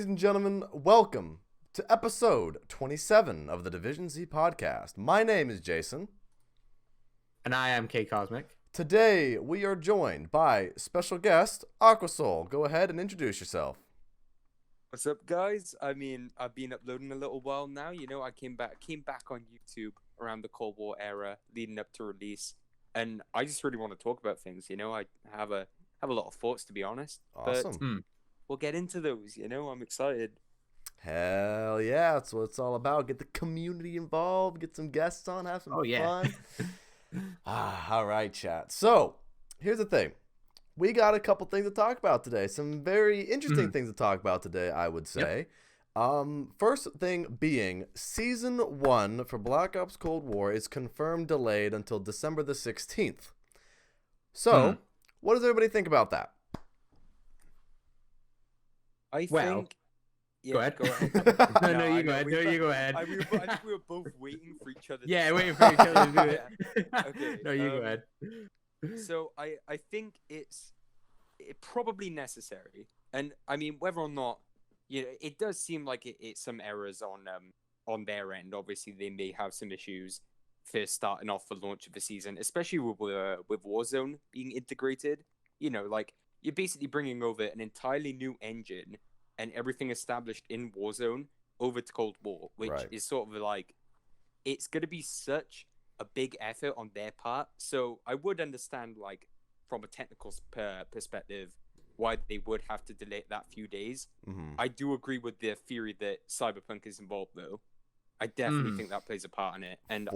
and gentlemen, welcome to episode 27 of the Division Z podcast. My name is Jason. And I am K Cosmic. Today, we are joined by special guest, Aqua. Go ahead and introduce yourself. What's up, guys? I've been uploading a little while now. I came back on YouTube around the Cold War era, leading up to release, and I just really want to talk about things. I have a lot of thoughts, to be honest. Awesome. But we'll get into those. I'm excited. Hell yeah, that's what it's all about. Get the community involved, get some guests on, have some fun. All right, chat. So, here's the thing. We got a couple things to talk about today. Some very interesting things to talk about today, I would say. First thing being, Season 1 for Black Ops Cold War is confirmed delayed until December the 16th. So, what does everybody think about that? I think... Yeah, go ahead. No, you go ahead. You go ahead. I think we were both waiting for each other. Waiting for each other to do it. Okay. No, you go ahead. So I think it's probably necessary, and I mean whether or not, it does seem like it's some errors on their end. Obviously, they may have some issues for starting off the launch of the season, especially with Warzone being integrated. Like you're basically bringing over an entirely new engine and everything established in Warzone over to Cold War, which is sort of like, it's going to be such a big effort on their part. So I would understand, like, from a technical perspective, why they would have to delay it that few days. I do agree with the theory that Cyberpunk is involved, though. I definitely think that plays a part in it. And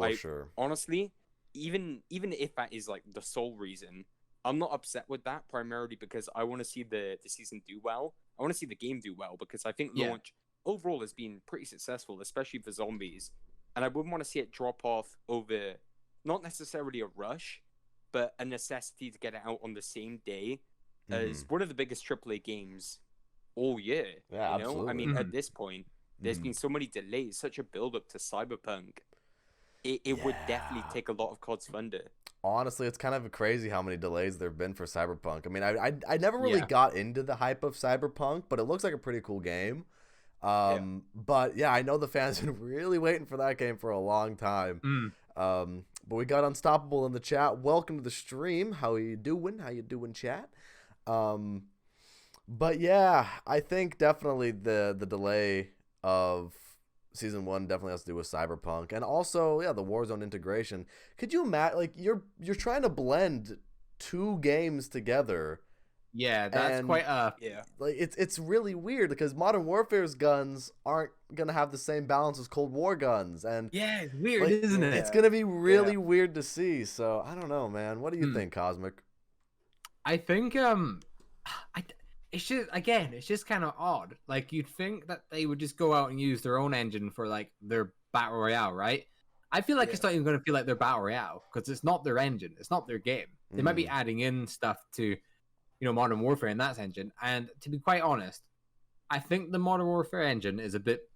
honestly, even if that is, like, the sole reason, I'm not upset with that, primarily because I want to see the season do well. I want to see the game do well, because I think launch overall has been pretty successful, especially for zombies. And I wouldn't want to see it drop off over not necessarily a rush, but a necessity to get it out on the same day as one of the biggest AAA games all year. Yeah, absolutely. I mean, at this point, there's been so many delays, such a build-up to Cyberpunk. It would definitely take a lot of COD's thunder. Honestly, it's kind of crazy how many delays there have been for Cyberpunk. I mean, I never really got into the hype of Cyberpunk, but it looks like a pretty cool game. But yeah, I know the fans have been really waiting for that game for a long time. But we got Unstoppable in the chat. Welcome to the stream. How you doing? How you doing, chat? But yeah, I think definitely the delay of Season 1 definitely has to do with Cyberpunk, and also the Warzone integration. Could you imagine, like, you're trying to blend two games together? Yeah, that's quite like it's really weird because Modern Warfare's guns aren't gonna have the same balance as Cold War guns, and it's weird, isn't it? It's gonna be really weird to see. So I don't know, man. What do you think, Cosmic? I think it's just kind of odd. Like, you'd think that they would just go out and use their own engine for, like, their battle royale, right? I feel like it's not even going to feel like their battle royale because it's not their engine, it's not their game. They might be adding in stuff to, Modern Warfare in that engine. And to be quite honest, I think the Modern Warfare engine is a bit.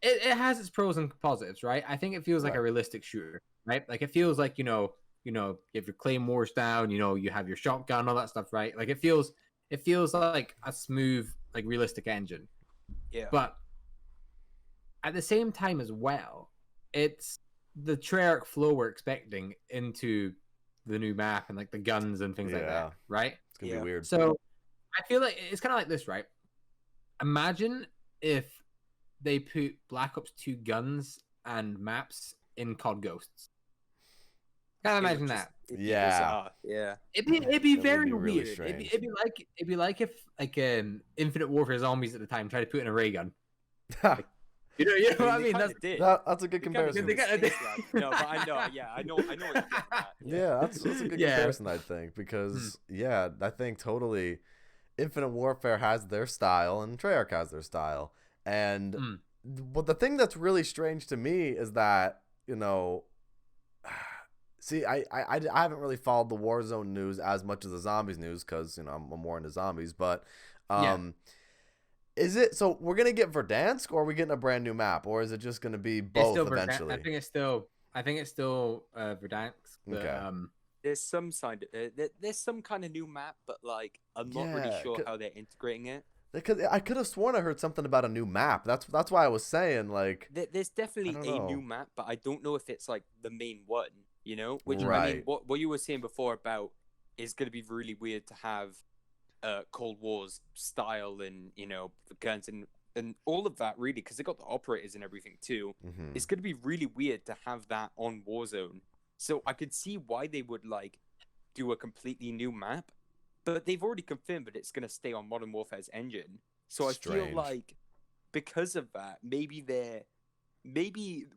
It has its pros and positives, right? I think it feels like a realistic shooter, right? Like, it feels like you have your claymores down, you have your shotgun, all that stuff, right? Like, it feels like a smooth, like, realistic engine. Yeah. But at the same time as well, it's the Treyarch flow we're expecting into the new map and, like, the guns and things like that, right? It's gonna be weird. So I feel like it's kind of like this, right? Imagine if they put Black Ops 2 guns and maps in COD Ghosts. Can't imagine that. It'd be very weird. It'd be like if, like, Infinite Warfare zombies at the time tried to put in a ray gun. Like, you know what I mean? That's a good comparison. No, but I know what you're getting at. Yeah, that's a good comparison, I think, because I think totally Infinite Warfare has their style and Treyarch has their style, and but the thing that's really strange to me is that see, I haven't really followed the Warzone news as much as the zombies news because I'm more into zombies, but is it so we're gonna get Verdansk, or are we getting a brand new map, or is it just gonna be both eventually? I think it's still Verdansk. Okay. There's some kind of new map, but, like, I'm not really sure how they're integrating it. Because I could have sworn I heard something about a new map. That's why I was saying, like, There's definitely a new know. map, but I don't know if it's like the main one, you know? Which I mean, Right. what you were saying before about is going to be really weird to have Cold War's style and, you know, the guns and all of that, really, because they got the operators and everything too. Mhm. It's going to be really weird to have that on Warzone. So I could see why they would like do a completely new map, but they've already confirmed that it's going to stay on Modern Warfare's engine. So I feel Strange. like because of that, maybe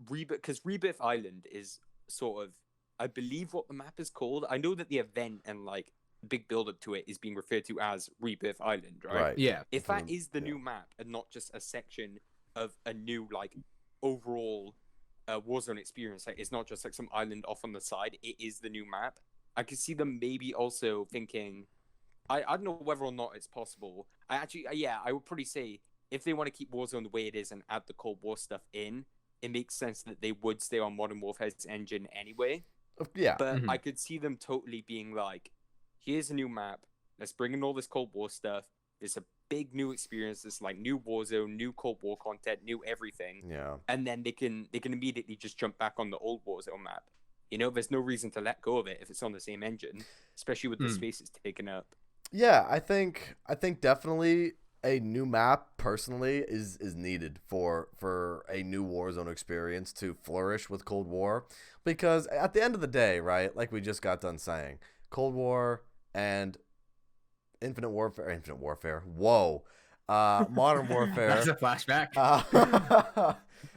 Rebirth, because Rebirth Island is sort of, I believe, what the map is called. I know that the event and like big build up to it is being referred to as Rebirth Island, right? Right. Yeah. If For that the- is the yeah. new map and not just a section of a new like overall Warzone experience, like it's not just like some island off on the side, it is the new map. I could see them maybe also thinking, I don't know whether or not it's possible. I would probably say if they want to keep Warzone the way it is and add the Cold War stuff in, it makes sense that they would stay on Modern Warfare's engine anyway. Yeah. But Mhm. I could see them totally being like, here's a new map. Let's bring in all this Cold War stuff. There's a big new experience. There's like new Warzone, new Cold War content, new everything. Yeah. And then they can immediately just jump back on the old Warzone map. You know, there's no reason to let go of it if it's on the same engine, especially with the space it's taken up. Yeah, I think definitely a new map personally is needed for a new Warzone experience to flourish with Cold War, because at the end of the day, right, like we just got done saying, Cold War and Infinite Warfare. Whoa. Modern Warfare. That's a flashback.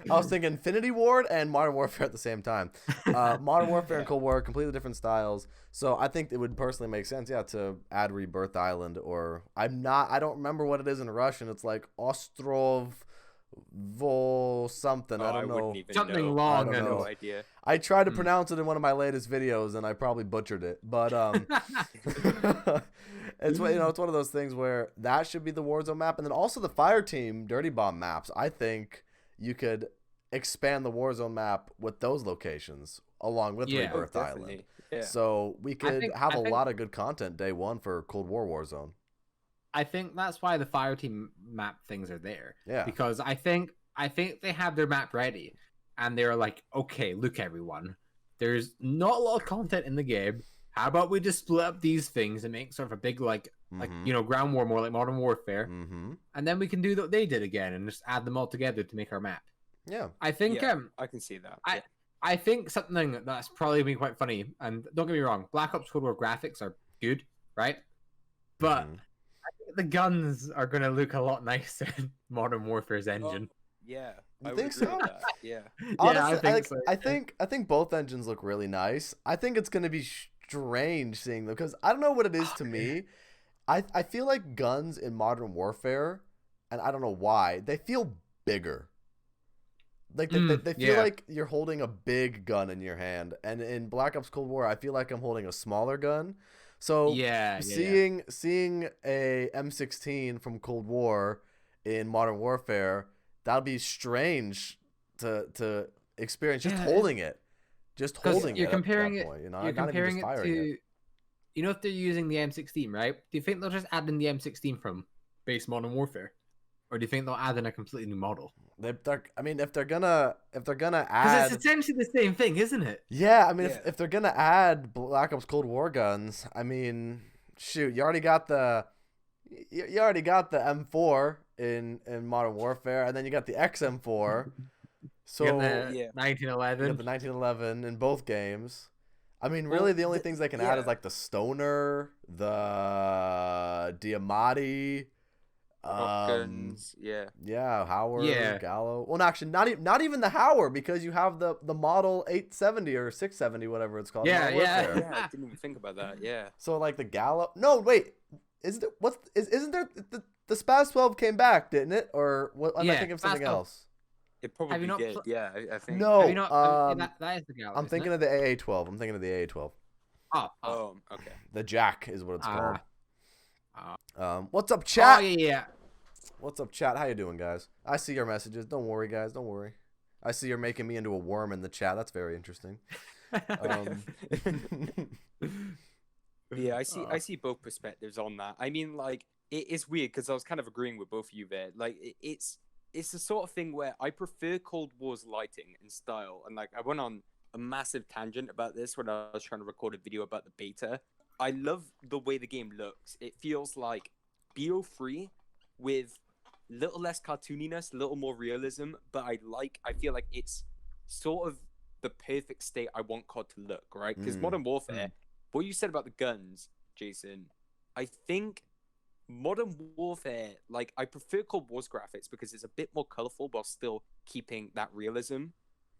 I was thinking Infinity Ward and Modern Warfare at the same time. Modern Warfare and Cold War are completely different styles. So I think it would personally make sense, yeah, to add Rebirth Island, or I don't remember what it is in Russian. It's like Ostrov something. I don't know. Wouldn't even Something know. long I have and- no idea. I tried to pronounce it in one of my latest videos and I probably butchered it. But it's one of those things where that should be the Warzone map, and then also the Fire Team Dirty Bomb maps. I think you could expand the Warzone map with those locations along with Yeah. Rebirth Oh, Island. definitely. Yeah. So we could think- have I a think- lot of good content day one for Cold War Warzone. I think that's why the Fire Team map things are there. Yeah. Because I think they have their map ready, and they're like, okay, look, everyone, there's not a lot of content in the game. How about we just split up these things and make sort of a big Mhm. ground war, more like Modern Warfare, Mm-hmm. and then we can do what they did again and just add them all together to make our map. Yeah. I think Yeah. I can see that. I- I think something that's probably been quite funny, and don't get me wrong, Black Ops Cold War graphics are good, right? But Mhm. I think the guns are going to look a lot nicer in Modern Warfare's engine. Yeah. You I would think agree so? with that. Yeah. Honestly, so. I think both engines look really nice. I think it's gonna be strange seeing them because I don't know what it is to me. I feel like guns in Modern Warfare, and I don't know why, they feel bigger. Like they feel yeah. like you're holding a big gun in your hand, and in Black Ops Cold War, I feel like I'm holding a smaller gun. So yeah. seeing a M16 from Cold War in Modern Warfare, that'll be strange to experience just Yeah, holding it. Just 'Cause holding you're it comparing at it- that point, you know, You're not even comparing just it firing to, it. you know, if they're using the M16, right? Do you think they'll just add in the M16 from base Modern Warfare, or do you think they'll add in a completely new model? If they're gonna Because add, it's essentially the same thing, isn't it? yeah, I mean, Yeah. if they're gonna add Black Ops Cold War guns, I mean, shoot, you already got the M4 in Modern Warfare, and then you got the XM4. So You got the yeah. 1911. you got the 1911 in both games. I mean, Well, really, the only things they can add is yeah. like the Stoner, the Diamatti, Shotguns, yeah. yeah, Howard, Yeah. Gallo. Well, no, actually, not even the Howard, because you have the model 870 or 670, whatever it's called. in Yeah, Modern yeah. Warfare. Yeah, I didn't even think about that. Yeah. So like the Gallo. No, wait. Isn't there the Spaz 12 came back, didn't it? Or what? Am I Yeah, thinking of Spaz something 12. else? It probably not did. pl- Yeah, I think. No. Have you not, that is the Gallo. I'm thinking of the AA12. I'm thinking of the AA12. Oh, Oh, okay. The Jack is what it's called. Ah. What's up, chat? Oh, yeah. What's up, chat? How you doing, guys? I see your messages. Don't worry, guys. Don't worry. I see you're making me into a worm in the chat. That's very interesting. Yeah, I see both perspectives on that. I mean, like, it's weird because I was kind of agreeing with both of you there. Like it's the sort of thing where I prefer Cold War's lighting and style, and like I went on a massive tangent about this when I was trying to record a video about the beta. I love the way the game looks. It feels like BO3 with a little less cartooniness, a little more realism, but I feel like it's sort of the perfect state I want COD to look, right? Because Modern Warfare, what you said about the guns, Jason, I think Modern Warfare, like, I prefer Cold War's graphics because it's a bit more colorful while still keeping that realism.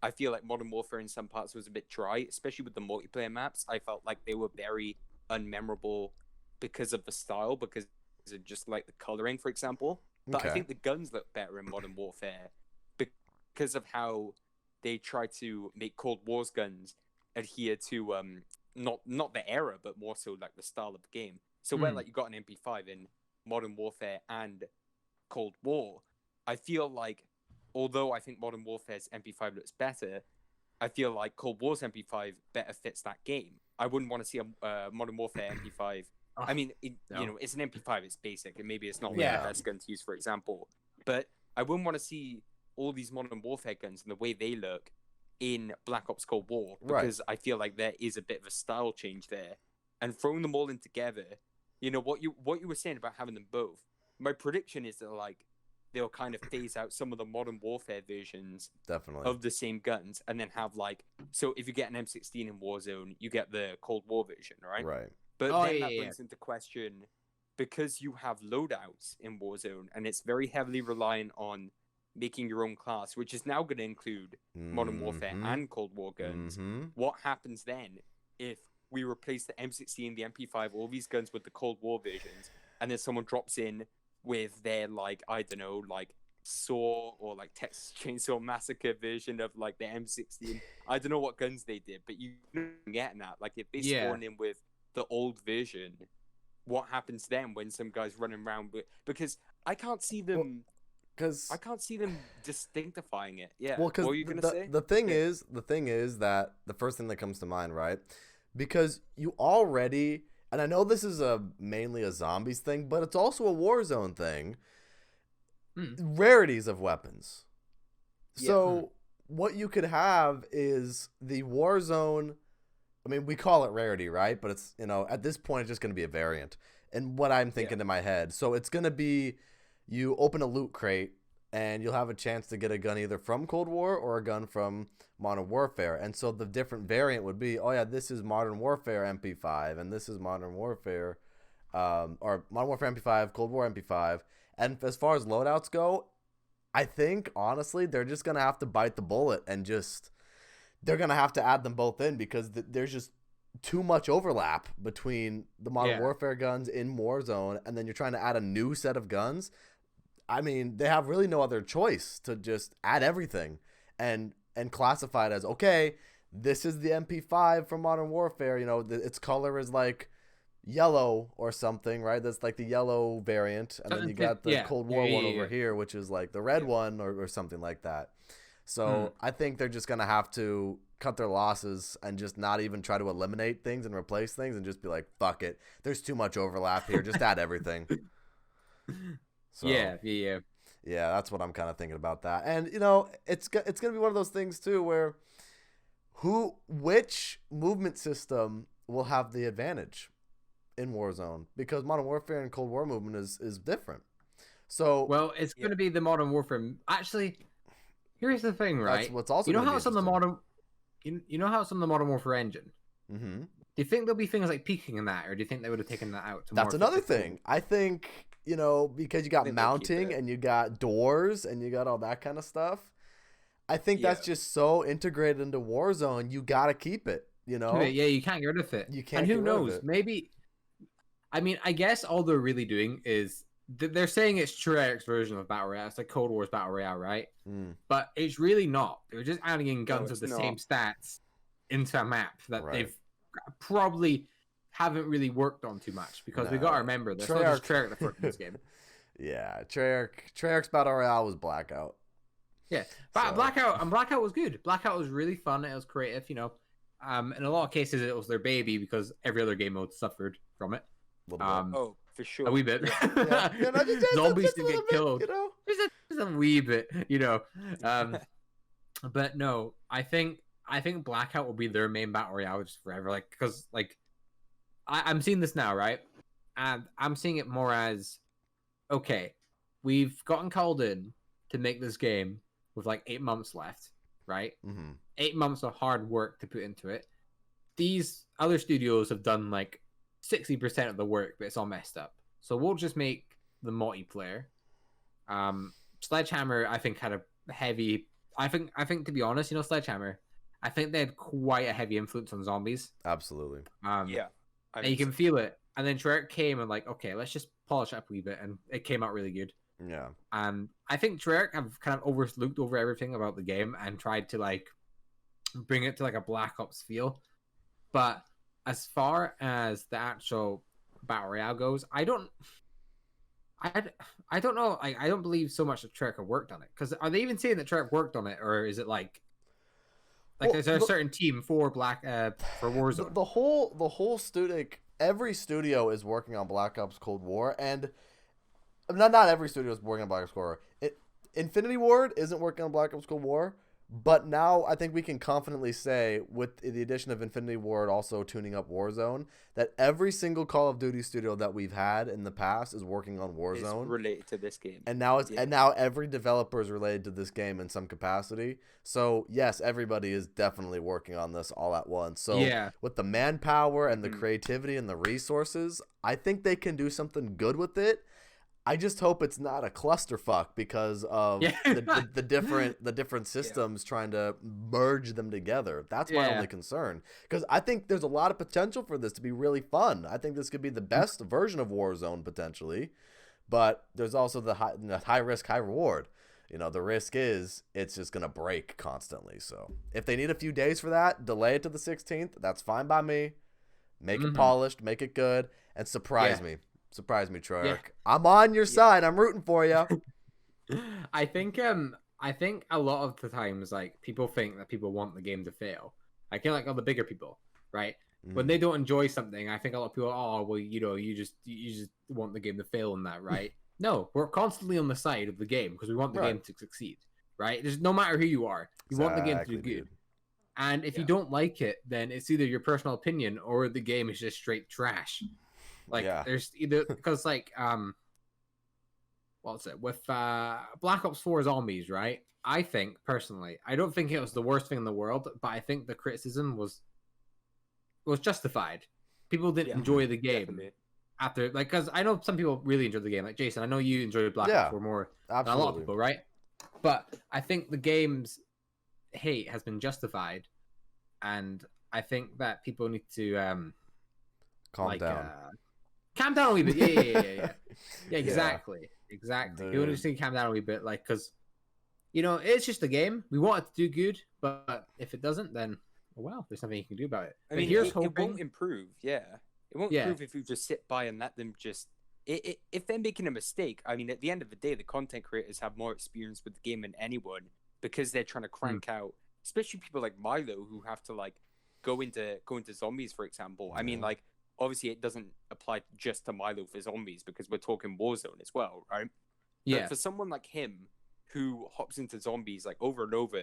I feel like Modern Warfare in some parts was a bit dry, especially with the multiplayer maps. I felt like they were very unmemorable because of the style, because of just like the coloring, for example. But I think the guns look better in Modern Warfare because of how they try to make Cold War's guns adhere to not the era, but more so like the style of the game. So where like you got an MP5 in Modern Warfare and Cold War, I feel like although I think Modern Warfare's MP5 looks better, I feel like Cold War's MP5 better fits that game. I wouldn't want to see a Modern Warfare MP5. I mean, you know, it's an MP5, it's basic, and maybe it's not the best gun to use, for example. But I wouldn't want to see all these Modern Warfare guns and the way they look in Black Ops Cold War, because I feel like there is a bit of a style change there. And throwing them all in together, you know, what you were saying about having them both, my prediction is that, like, they'll kind of phase out some of the Modern Warfare versions of the same guns, and then have, like, so if you get an M16 in Warzone, you get the Cold War version, right? Right. But then that brings into question, because you have loadouts in Warzone, and it's very heavily reliant on making your own class, which is now going to include Modern Warfare and Cold War guns. What happens then if we replace the M16, the MP5, all these guns with the Cold War versions, and then someone drops in with their, like, I don't know, like SAW or like Texas Chainsaw Massacre version of like the M16? I don't know what guns they did, but you get that. Like, if they spawn in with the old version, what happens then when some guy's running around with, because I can't see them I can't see them distinctifying it. Yeah. Well, because what are you gonna say? The thing is that the first thing that comes to mind, right? Because you already, and I know this is mainly a zombies thing, but it's also a Warzone thing. Rarities of weapons. So what you could have is the Warzone. I mean, we call it rarity, right? But it's, you know, at this point, it's just going to be a variant. And what I'm thinking in my head. So it's going to be, you open a loot crate and you'll have a chance to get a gun either from Cold War or a gun from Modern Warfare. And so the different variant would be, oh yeah, this is Modern Warfare MP5 and this is Modern Warfare, or Modern Warfare MP5, Cold War MP5. And as far as loadouts go, I think, honestly, they're just going to have to bite the bullet and just, they're going to have to add them both in, because there's just too much overlap between the Modern Warfare guns in Warzone, and then you're trying to add a new set of guns. I mean, they have really no other choice to just add everything and classify it as, okay, this is the MP5 from Modern Warfare. You know, its color is like yellow or something, right? That's like the yellow variant. And then you got the Cold War one over here, which is like the red one or something like that. So I think they're just going to have to cut their losses and just not even try to eliminate things and replace things, and just be like, fuck it. There's too much overlap here. Just add everything. So, yeah, that's what I'm kind of thinking about that. And, you know, it's going to be one of those things too where which movement system will have the advantage in Warzone, because Modern Warfare and Cold War movement is different. So, well, it's going to be the Modern Warfare. Actually, here's the thing, right? That's what's also, you know how it's on the Modern, you know how it's on the Modern Warfare engine. Do you think there'll be things like peeking in that, or do you think they would have taken that out? That's another thing. I think, you know, because you got mounting and you got doors and you got all that kind of stuff. I think that's just so integrated into Warzone. You got to keep it. You know. Yeah, you can't get rid of it. You can't. And who knows? Maybe. I mean, I guess all they're really doing is they're saying it's Treyarch's version of Battle Royale. It's like Cold War's Battle Royale, right? But it's really not. They're just adding in guns with the same stats into a map that they've probably haven't really worked on too much, because we got to remember there's not just Treyarch that worked in this game. Yeah, Treyarch's Battle Royale was Blackout. Yeah, but Blackout was good. Blackout was really fun. It was creative, you know. In a lot of cases, it was their baby, because every other game mode suffered from it. for sure. A wee bit. Yeah, no, Zombies just to a little get bit, killed. you know. Just a wee bit, you know. But no, I think Blackout will be their main battle royale just forever. Like, because like I'm seeing this now, right? And I'm seeing it more as, okay, we've gotten called in to make this game with like 8 months left, right? 8 months of hard work to put into it. These other studios have done like 60% of the work, but it's all messed up. So we'll just make the multiplayer. Sledgehammer, I think, had a heavy. I think to be honest, you know, Sledgehammer, I think they had quite a heavy influence on zombies. Absolutely. Yeah, and you can feel it. And then Treyarch came and like, okay, let's just polish it up a wee bit, and it came out really good. Yeah. I think Treyarch have kind of looked over everything about the game and tried to like bring it to like a Black Ops feel. But as far as the actual battle royale goes, I don't know. I don't believe so much that Treyarch have worked on it. Because are they even saying that Treyarch worked on it, or is it like well, is there a certain team for for Warzone? The whole studio, every studio is working on Black Ops Cold War, and not every studio is working on Black Ops Cold War. Infinity Ward isn't working on Black Ops Cold War. But now I think we can confidently say, with the addition of Infinity Ward also tuning up Warzone, that every single Call of Duty studio that we've had in the past is working on Warzone. It's related to this game. And now now every developer is related to this game in some capacity. So yes, everybody is definitely working on this all at once. So with the manpower and the creativity and the resources, I think they can do something good with it. I just hope it's not a clusterfuck because of the different systems trying to merge them together. That's my only concern, because I think there's a lot of potential for this to be really fun. I think this could be the best version of Warzone potentially, but there's also the high risk, high reward. You know, the risk is it's just gonna break constantly. So if they need a few days for that, delay it to the 16th. That's fine by me. Make it polished, make it good, and surprise me. Surprise me, Treyarch. Yeah. I'm on your side. I'm rooting for you. I think a lot of the times, like, people think that people want the game to fail. I feel like all the bigger people, right? When they don't enjoy something, I think a lot of people, oh, well, you know, you just want the game to fail in that, right? No, we're constantly on the side of the game because we want the game to succeed, right? There's no matter who you are, you want the game to do good. Dude. And if you don't like it, then it's either your personal opinion or the game is just straight trash. Like, there's either, because, like, what's it, with Black Ops 4 Zombies, right? I think, personally, I don't think it was the worst thing in the world, but I think the criticism was justified. People didn't enjoy the game after, like, because I know some people really enjoyed the game. Like, Jason, I know you enjoyed Black Ops 4 more than a lot of people, right? But I think the game's hate has been justified, and I think that people need to, calm down. Calm down a wee bit. Yeah, exactly. You want to calm down a wee bit, like, because, you know, it's just a game. We want it to do good, but if it doesn't, then, well, there's nothing you can do about it. I mean, it won't improve, It won't improve if you just sit by and let them just... If they're making a mistake, I mean, at the end of the day, the content creators have more experience with the game than anyone because they're trying to crank out, especially people like Milo who have to, like, go into zombies, for example. I mean, like, obviously, it doesn't apply just to Milo for zombies because we're talking Warzone as well, right? Yeah. But for someone like him who hops into zombies like over and over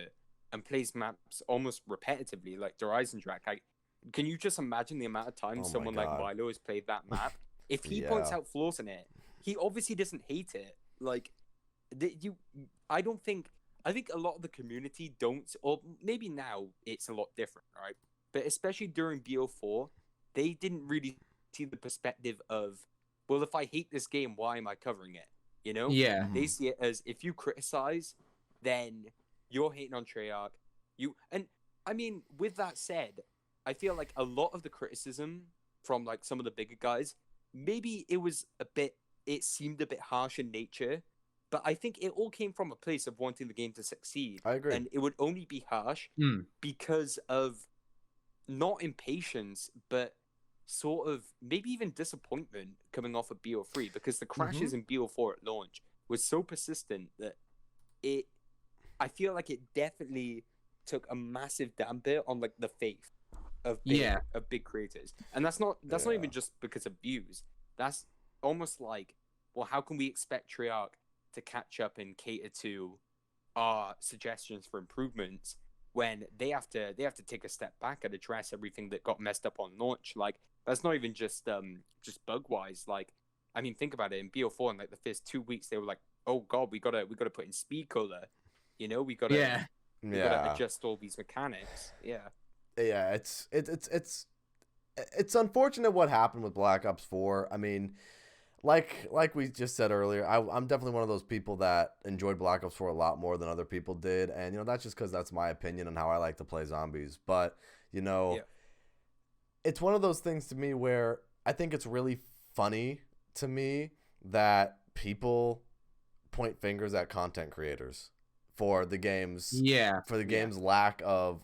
and plays maps almost repetitively, like the Horizon track, can you just imagine the amount of times someone like Milo has played that map? If he points out flaws in it, he obviously doesn't hate it. Like, I think a lot of the community don't, or maybe now it's a lot different, right? But especially during BO4, they didn't really see the perspective of, well, if I hate this game, why am I covering it? You know? Yeah. They see it as, if you criticize, then you're hating on Treyarch. And I mean, with that said, I feel like a lot of the criticism from like some of the bigger guys, maybe it seemed a bit harsh in nature, but I think it all came from a place of wanting the game to succeed. I agree. And it would only be harsh because of not impatience, but sort of maybe even disappointment coming off of BO3, because the crashes in BO4 at launch was so persistent that I feel like it definitely took a massive damper on like the faith of big creators. And that's not even just because of views. That's almost like, well, how can we expect Treyarch to catch up and cater to our suggestions for improvements when they have to take a step back and address everything that got messed up on launch? Like, that's not even just bug wise. Like, I mean, think about it. In BO4, in like the first 2 weeks, they were like, oh god, we gotta put in speed color, we gotta adjust all these mechanics. It's unfortunate what happened with Black Ops 4. I mean, like we just said earlier, I'm definitely one of those people that enjoyed Black Ops 4 a lot more than other people did, and that's just because that's my opinion on how I like to play zombies. But it's one of those things to me where I think it's really funny to me that people point fingers at content creators for the game's lack of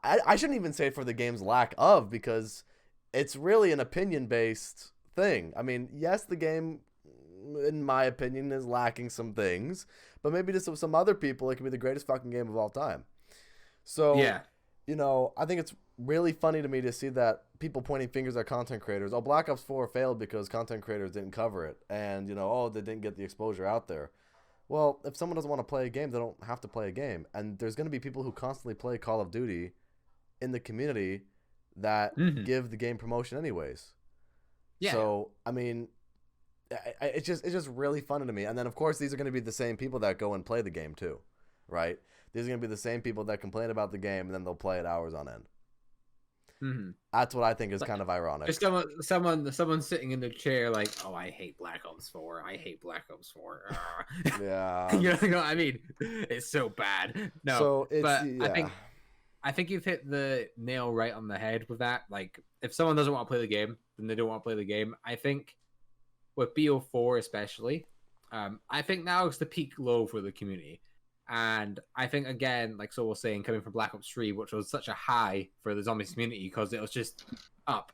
I shouldn't even say for the game's lack of, because it's really an opinion-based thing. I mean, yes, the game, in my opinion, is lacking some things, but maybe to some other people, it could be the greatest fucking game of all time. So, I think it's really funny to me to see that people pointing fingers at content creators. Oh, Black Ops 4 failed because content creators didn't cover it, and, they didn't get the exposure out there. Well, if someone doesn't want to play a game, they don't have to play a game. And there's going to be people who constantly play Call of Duty in the community that give the game promotion anyways. Yeah. So, I mean, it's just really funny to me. And then, of course, these are going to be the same people that go and play the game too, right? These are going to be the same people that complain about the game and then they'll play it hours on end. That's what I think is kind of ironic. Just someone sitting in the chair like, oh, I hate Black Ops 4. I hate Black Ops 4. Yeah. you know what I mean? It's so bad. No, so I think you've hit the nail right on the head with that. Like, if someone doesn't want to play the game, then they don't want to play the game. I think with BO4 especially, I think now is the peak low for the community. And I think, again, like Soul was saying, coming from Black Ops 3, which was such a high for the zombies community because it was just up.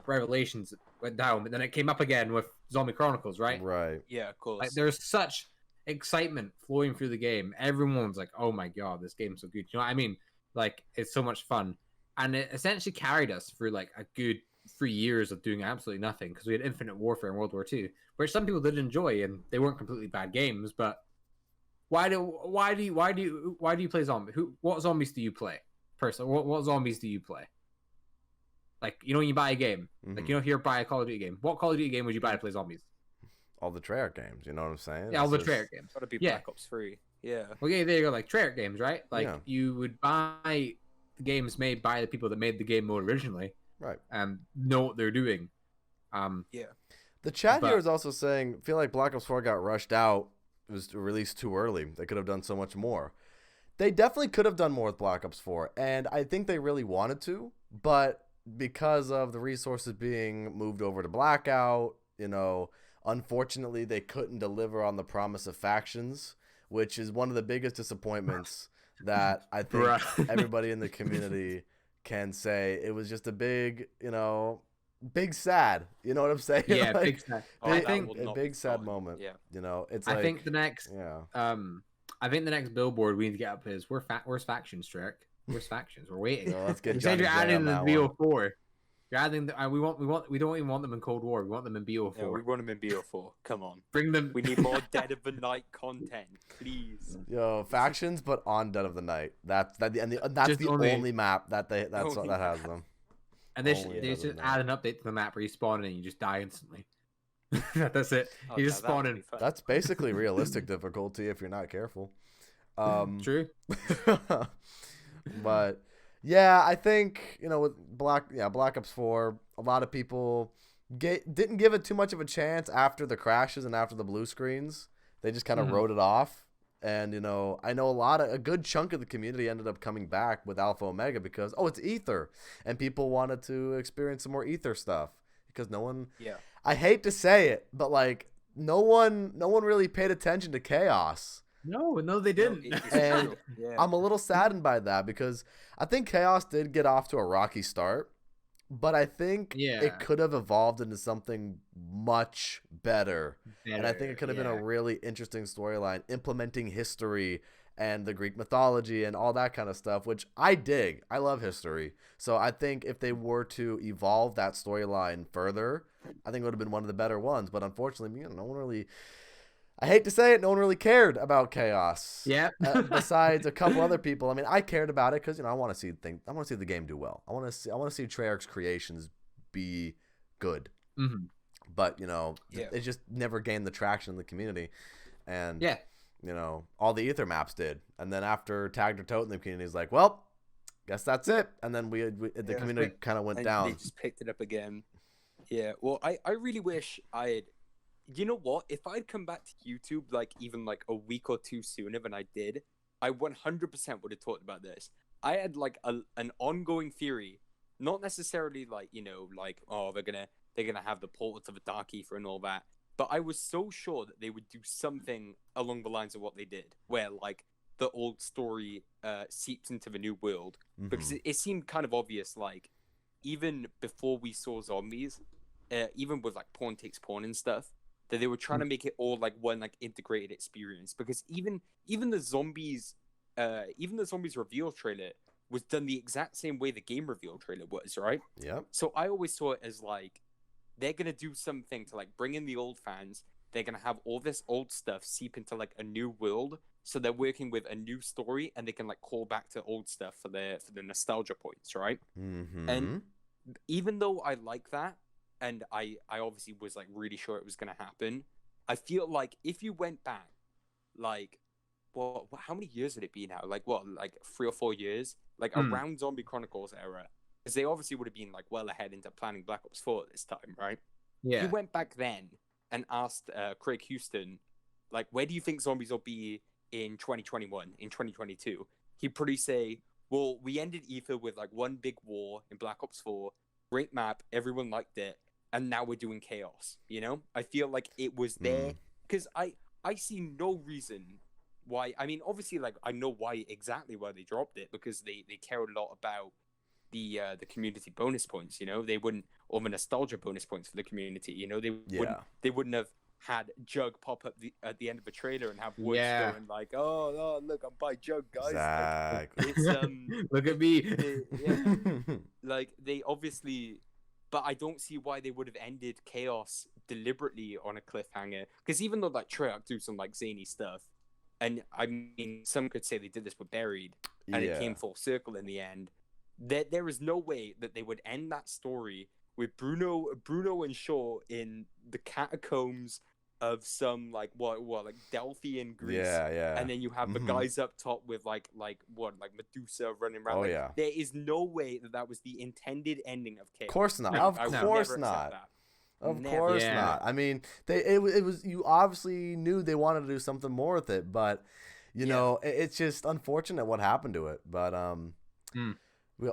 Revelations went down, but then it came up again with Zombie Chronicles, right? Right. Yeah, of course. Like, there's such excitement flowing through the game. Everyone's like, oh my god, this game's so good. You know what I mean? Like, it's so much fun. And it essentially carried us through, like, a good 3 years of doing absolutely nothing because we had Infinite Warfare in World War II, which some people did enjoy, and they weren't completely bad games, but why do you play zombies? What zombies do you play? Personally, what zombies do you play? Like, when you buy a game, like, if you buy a Call of Duty game, what Call of Duty game would you buy to play zombies? All the Treyarch games, you know what I'm saying? Yeah, all the Treyarch games. Gotta be Black Ops 3. Yeah. Well, yeah, there you go, like Treyarch games, right? Like, you would buy the games made by the people that made the game mode originally, right? And know what they're doing. The chat here is also saying, feel like Black Ops 4 got rushed out. It was released too early. They could have done so much more. They definitely could have done more with Black Ops 4, and I think they really wanted to, but because of the resources being moved over to Blackout, unfortunately they couldn't deliver on the promise of factions, which is one of the biggest disappointments that I think everybody in the community can say. It was just a big, big sad. You know what I'm saying? Yeah, like, big sad. I think a big sad moment. Yeah. It's like, I think the next I think the next billboard we need to get up is where's factions, Trek? Where's factions? We're waiting. Let's get you said you're adding the BO4. You're adding we don't even want them in Cold War. We want them in BO4. Yeah, we want them in BO4. Come on. Bring them. We need more Dead of the Night content, please. Factions, but on Dead of the Night. That's the only map that has them. And they should add an update to the map where you spawn in and you just die instantly. That's it. You just spawn in. That's basically realistic difficulty if you're not careful. True. But yeah, I think with Black Ops 4, a lot of people didn't give it too much of a chance after the crashes and after the blue screens. They just kind of wrote it off. And I know a good chunk of the community ended up coming back with Alpha Omega because it's Aether, and people wanted to experience some more Aether stuff because no one. Yeah. I hate to say it, but like no one really paid attention to Chaos. No, they didn't. And I'm a little saddened by that because I think Chaos did get off to a rocky start, but I think it could have evolved into something much better. And I think it could have been a really interesting storyline, implementing history and the Greek mythology and all that kind of stuff, which I dig. I love history. So I think if they were to evolve that storyline further, I think it would have been one of the better ones. But unfortunately, no one really, I hate to say it, no one really cared about Chaos. Yeah. Besides a couple other people. I mean, I cared about it because I want to see the game do well. I want to see Treyarch's creations be good. Mm-hmm. But it just never gained the traction in the community, and all the Aether maps did. And then after Tagged or Totem, the community is like, well, guess that's it. And then the community kind of went down. They just picked it up again. Yeah. Well, I really wish you know what? If I'd come back to YouTube even a week or two sooner than I did, I 100% would have talked about this. I had an ongoing theory, not necessarily oh, they're gonna have the portal to the Dark Aether and all that. But I was so sure that they would do something along the lines of what they did, where the old story seeps into the new world, because it seemed kind of obvious. Even before we saw zombies, even with pawn takes pawn and stuff, that they were trying to make it all one integrated experience. Because even the zombies reveal trailer was done the exact same way the game reveal trailer was, right? Yeah. So I always saw it as they're gonna do something to bring in the old fans. They're gonna have all this old stuff seep into a new world, so they're working with a new story, and they can call back to old stuff for the nostalgia points, right? Mm-hmm. And even though I like that, and I obviously was really sure it was gonna happen, I feel if you went back, how many years would it be now? 3 or 4 years, around Zombie Chronicles era. Because they obviously would have been well ahead into planning Black Ops 4 at this time, right? Yeah. If you went back then and asked Craig Houston, where do you think zombies will be in 2021, in 2022? He'd probably say, well, we ended Aether with one big war in Black Ops 4, great map, everyone liked it, and now we're doing Chaos. I feel it was there because I see no reason why. I mean, obviously, I know why they dropped it, because they care a lot about the community bonus points. They wouldn't, or the nostalgia bonus points for the community. They wouldn't have had Jug pop up at the end of the trailer and have Woods going oh look, I'm by Jug, guys. Exactly. It's look at me. They obviously, but I don't see why they would have ended Chaos deliberately on a cliffhanger. Because even though Treyarch do some zany stuff, and I mean, some could say they did this with Buried, and it came full circle in the end. There is no way that they would end that story with Bruno and Shaw in the catacombs of some Delphi in Greece. Yeah. And then you have the guys up top with Medusa running around. Oh yeah. There is no way that was the intended ending of Chaos. Of course not. No, Of course not. Of Never. course not. I mean, it was you obviously knew they wanted to do something more with it, but it's just unfortunate what happened to it. But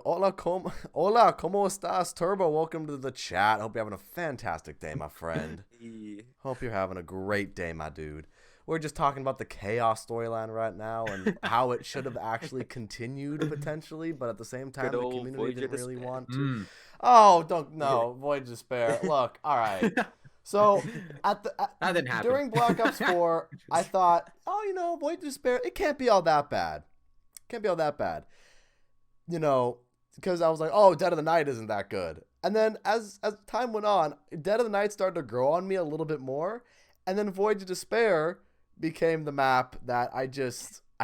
Hola, ¿cómo estás, Turbo? Welcome to the chat. Hope you're having a fantastic day, my friend. Hope you're having a great day, my dude. We're just talking about the Chaos storyline right now and how it should have actually continued potentially, but at the same time, the community didn't really want to. Oh, Void Despair. Look, all right. So that didn't happen. During Black Ops 4, I thought, Void Despair, it can't be all that bad. Because I was like, oh, Dead of the Night isn't that good. And then as time went on, Dead of the Night started to grow on me a little bit more. And then Void to Despair became the map that I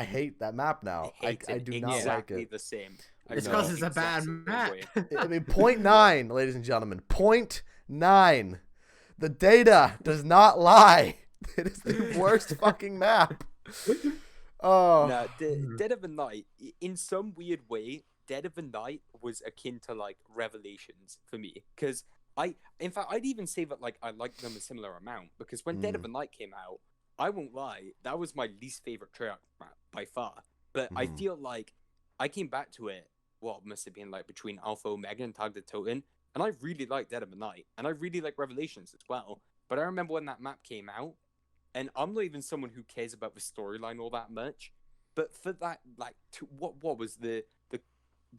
hate that map now. I do not like it. The same. It's because it's a bad map. I mean, 0.9, ladies and gentlemen. 0.9. The data does not lie. It is the worst fucking map. Oh. No, Dead of the Night, in some weird way, Dead of the Night was akin to Revelations for me. Because in fact, I'd even say that I liked them a similar amount. Because when Dead of the Night came out, I won't lie, that was my least favorite Treyarch map by far. But I feel I came back to it, what must have been between Alpha Omega and Tag the Totem, and I really liked Dead of the Night, and I really like Revelations as well. But I remember when that map came out, and I'm not even someone who cares about the storyline all that much, but for that, what was the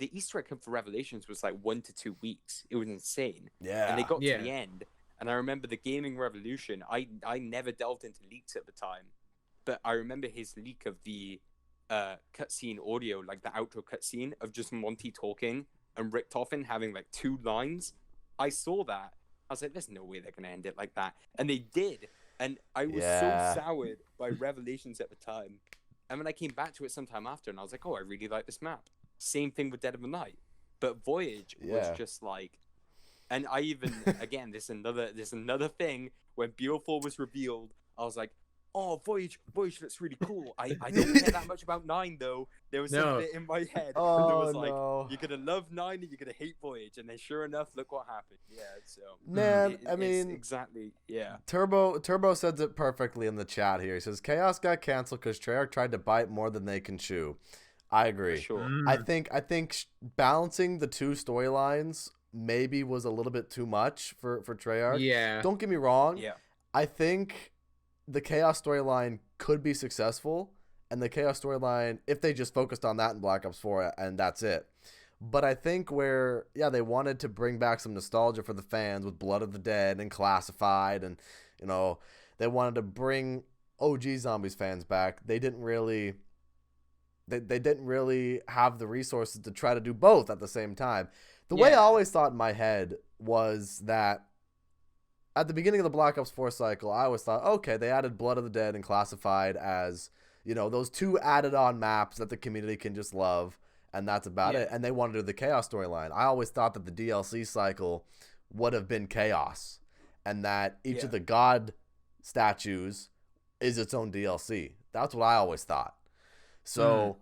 Easter egg hunt for Revelations was 1 to 2 weeks. It was insane. Yeah. And they got to the end, and I remember the gaming revolution. I never delved into leaks at the time, but I remember his leak of the cutscene audio, like the outro cutscene of just Monty talking and Richtofen having like 2 lines. I saw that. I was like, there's no way they're gonna end it like that, and they did. And I was so soured by Revelations at the time. And when I came back to it sometime after, and I was like, oh, I really like this map. Same thing with Dead of the Night. But Voyage was just like, and I even, again, this is another thing. When BO4 was revealed, I was like, oh, Voyage looks really cool. I don't care that much about 9, though. There was something in my head. Oh, there was like, you're going to love 9 and you're going to hate Voyage. And then sure enough, look what happened. Yeah, so. Man, I mean. Exactly, yeah. Turbo says it perfectly in the chat here. He says, Chaos got canceled because Treyarch tried to bite more than they can chew. I agree. For sure. I think balancing the 2 storylines maybe was a little bit too much for Treyarch. Yeah. Don't get me wrong. Yeah. I think the Chaos storyline could be successful, and the Chaos storyline, if they just focused on that in Black Ops 4 and that's it. But I think where, they wanted to bring back some nostalgia for the fans with Blood of the Dead and Classified, and, they wanted to bring OG Zombies fans back. They didn't really... They didn't really have the resources to try to do both at the same time. The way I always thought in my head was that at the beginning of the Black Ops 4 cycle, I always thought, okay, they added Blood of the Dead and Classified as, those 2 added on maps that the community can just love, and that's about it. And they wanted to do the Chaos storyline. I always thought that the DLC cycle would have been Chaos, and that each of the God statues is its own DLC. That's what I always thought. So,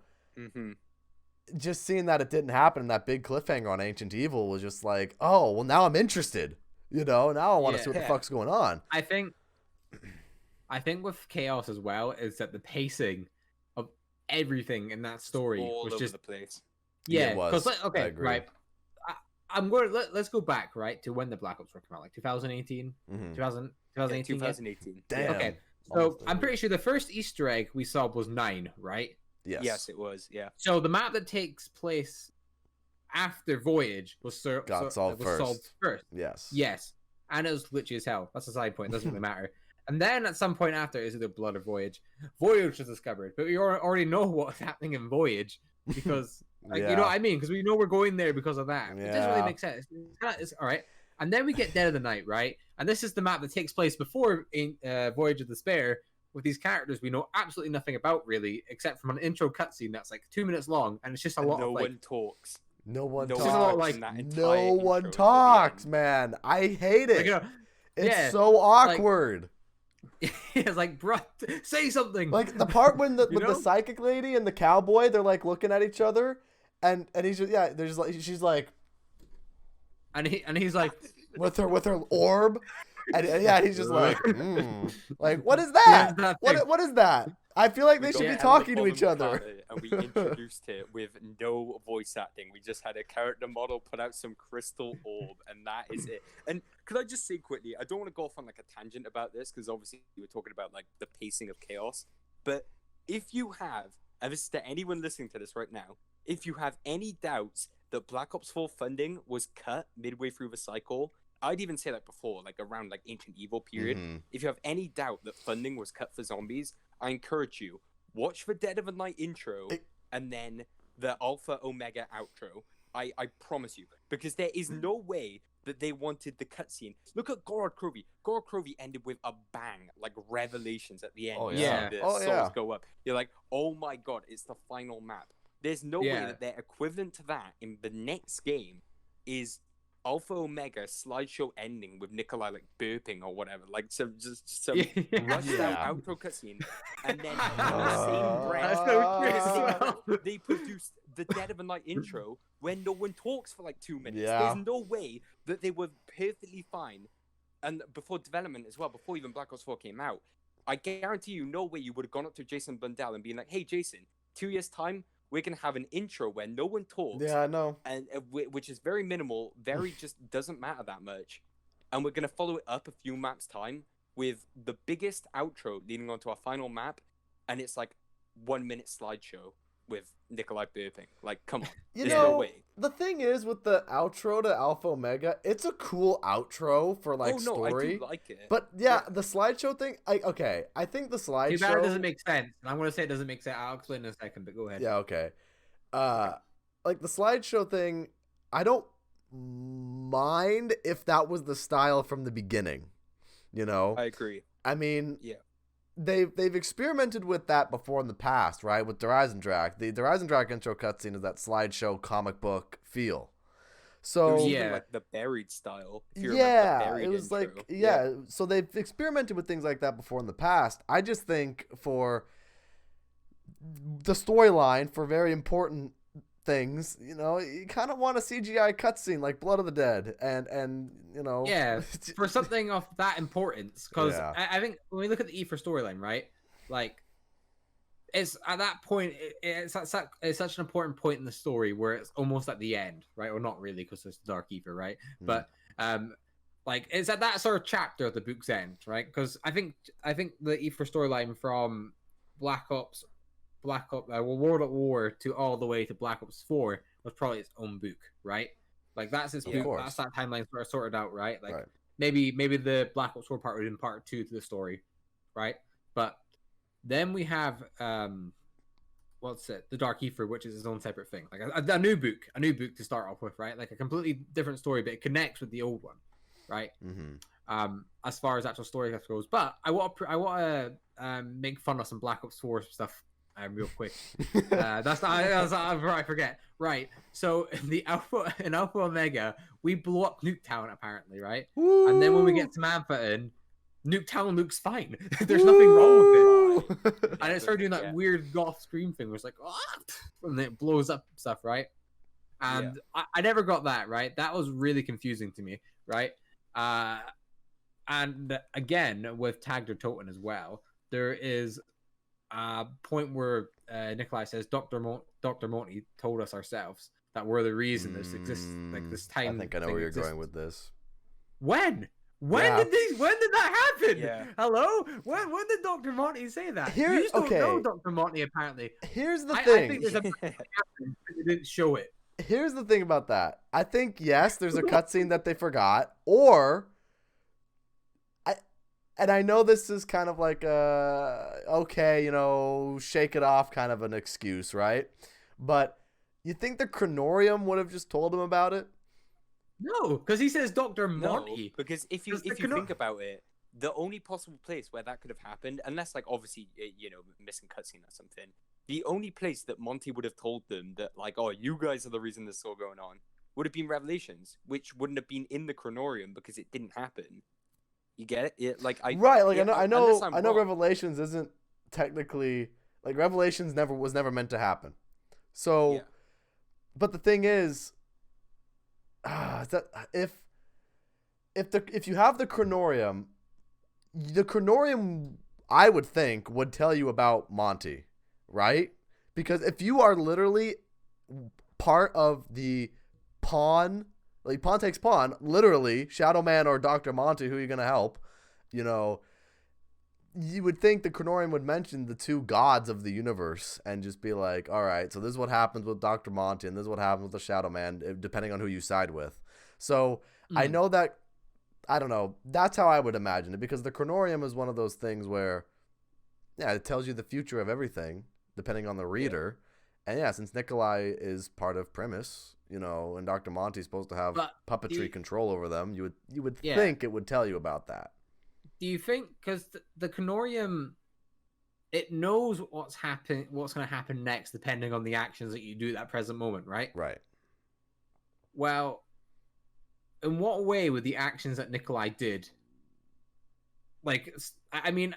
just seeing that it didn't happen, and that big cliffhanger on Ancient Evil was just like, oh, well, now I'm interested. Now I want to see what the fuck's going on. I think with Chaos as well is that the pacing of everything in that story was over just the place. Yeah, because right. I'm going. Let's go back to when the Black Ops were coming out, like 2018, 2018. 2018. Damn. Okay, so I'm pretty sure the first Easter egg we saw was 9, right? Yes, it was. Yeah. So the map that takes place after Voyage was solved first. Yes, and it was glitchy as hell. That's a side point. Doesn't really matter. And then at some point after is the Blood of Voyage. Voyage was discovered, but we already know what's happening in Voyage because, you know what I mean? Because we know we're going there because of that. It doesn't really make sense. It's all right. And then we get Dead of the Night, right? And this is the map that takes place before Voyage of Despair, with these characters we know absolutely nothing about, really, except from an intro cutscene that's like 2 minutes long, and it's just a lot of like... No one talks. No one talks. talks. No one talks, man. I hate it. Like, it's so awkward. It's like, bro, say something. Like the part when with the psychic lady and the cowboy, they're like looking at each other, and he's just there's like she's like, and he's like with her orb, and he's just like, like what is that? What is that? I feel like they should be talking to each other. And we introduced it with no voice acting. We just had a character model put out some crystal orb, and that is it. And could I just say quickly, I don't want to go off on like a tangent about this, because obviously we were talking about like the pacing of Chaos. But if you have, and this is to anyone listening to this right now, if you have any doubts that Black Ops 4 funding was cut midway through the cycle, I'd even say that before, like around like Ancient Evil period. If you have any doubt that funding was cut for zombies, I encourage you, watch the Dead of the Night intro and then the Alpha Omega outro. I promise you, because there is no way that they wanted the cutscene. Look at Gorod Krovi. Gorod Krovi ended with a bang, like Revelations at the end. Oh yeah. The souls go up. You're like, oh my god, it's the final map. There's no way that they're equivalent to that in the next game is Alpha Omega slideshow ending with Nikolai like burping or whatever, like some rushed out outro cutscene, and then in the same breath, they produced the Dead of the Night intro when no one talks for like 2 minutes. There's no way that they were perfectly fine, and before development as well, before even Black Ops 4 came out, I guarantee you, no way you would have gone up to Jason Blundell and been like, "Hey, Jason, 2 years time, we're going to have an intro where no one talks." Yeah, I know. And which is very minimal, very just doesn't matter that much. And we're going to follow it up a few maps time with the biggest outro leading onto our final map. And it's like 1 minute slideshow. with Nikolai burping. Like, come on. There's no way. The thing is with the outro to Alpha Omega, it's a cool outro for like story. I do like it. But yeah, the slideshow thing, I think the slideshow. Too bad it doesn't make sense. I'm gonna say it doesn't make sense. I'll explain in a second, but go ahead. Yeah, okay. Like the slideshow thing, I don't mind if that was the style from the beginning. I agree. I mean, yeah. They've experimented with that before in the past, right? With Horizon-Drak. The Horizon-Drak intro cutscene is that slideshow comic book feel. So it was even like the buried style. If you yeah, remember the buried it was intro. like yeah. So they've experimented with things like that before in the past. I just think for the storyline, for very important things, you kind of want a CGI cutscene like Blood of the Dead, and yeah, for something of that importance, because I think when we look at the Aether storyline, right, like it's at that point, it's such an important point in the story where it's almost at the end, right, or not really because it's Dark Aether, right, but like it's at that sort of chapter at the book's end, right, because I think the Aether storyline from World at War to all the way to Black Ops 4 was probably its own book, right? Like that's its book. That's that timeline sort of sorted out, right? Like maybe the Black Ops 4 part would have been part 2 to the story, right? But then we have what's it? The Dark Aether, which is its own separate thing, like a new book to start off with, right? Like a completely different story, but it connects with the old one, right? As far as actual story goes. But I want to make fun of some Black Ops 4 stuff. Real quick. That's before I forget. Right. So in Alpha Omega, we blow up Nuketown apparently, right? Woo! And then when we get to Manhattan, Nuketown looks fine. There's nothing wrong with it. And it started doing that weird goth scream thing where it's like, what? And then it blows up stuff, right? And I never got that, right? That was really confusing to me, right? And again, with Tagder Toten as well, there is point where Nikolai says Dr. Monty told us ourselves that we're the reason this exists, like this time. I think I know where you're going with this. When did that happen? Yeah. Hello? When did Dr. Monty say that? You just don't know Dr. Monty apparently. Here's the thing. I think there's a they didn't show it. Here's the thing about that. I think yes, there's a cutscene that they forgot, or and I know this is kind of like okay, shake it off kind of an excuse, right? But you think the Chronorium would have just told him about it? No, because he says Dr. Monty. No, because if you think about it, the only possible place where that could have happened, unless like obviously missing cutscene or something, the only place that Monty would have told them that like, oh, you guys are the reason this is all going on, would have been Revelations, which wouldn't have been in the Chronorium because it didn't happen. You get it? I know Revelations isn't technically like Revelations was never meant to happen. So, but the thing is that if you have the Chronorium I would think would tell you about Monty, right? Because if you are literally part of the pawn. Like, pawn takes pawn, literally, Shadow Man or Dr. Monty, who are you going to help? You would think the Chronorium would mention the two gods of the universe and just be like, all right, so this is what happens with Dr. Monty and this is what happens with the Shadow Man, depending on who you side with. So I know that, I don't know, that's how I would imagine it, because the Chronorium is one of those things where, it tells you the future of everything, depending on the reader. And since Nikolai is part of Primus, and Dr. Monty's supposed to have puppetry control over them, you would think it would tell you about that. Do you think, because the Chronorium, it knows what's going to happen next, depending on the actions that you do at that present moment, right? Right. Well, in what way would the actions that Nikolai did, like, I mean,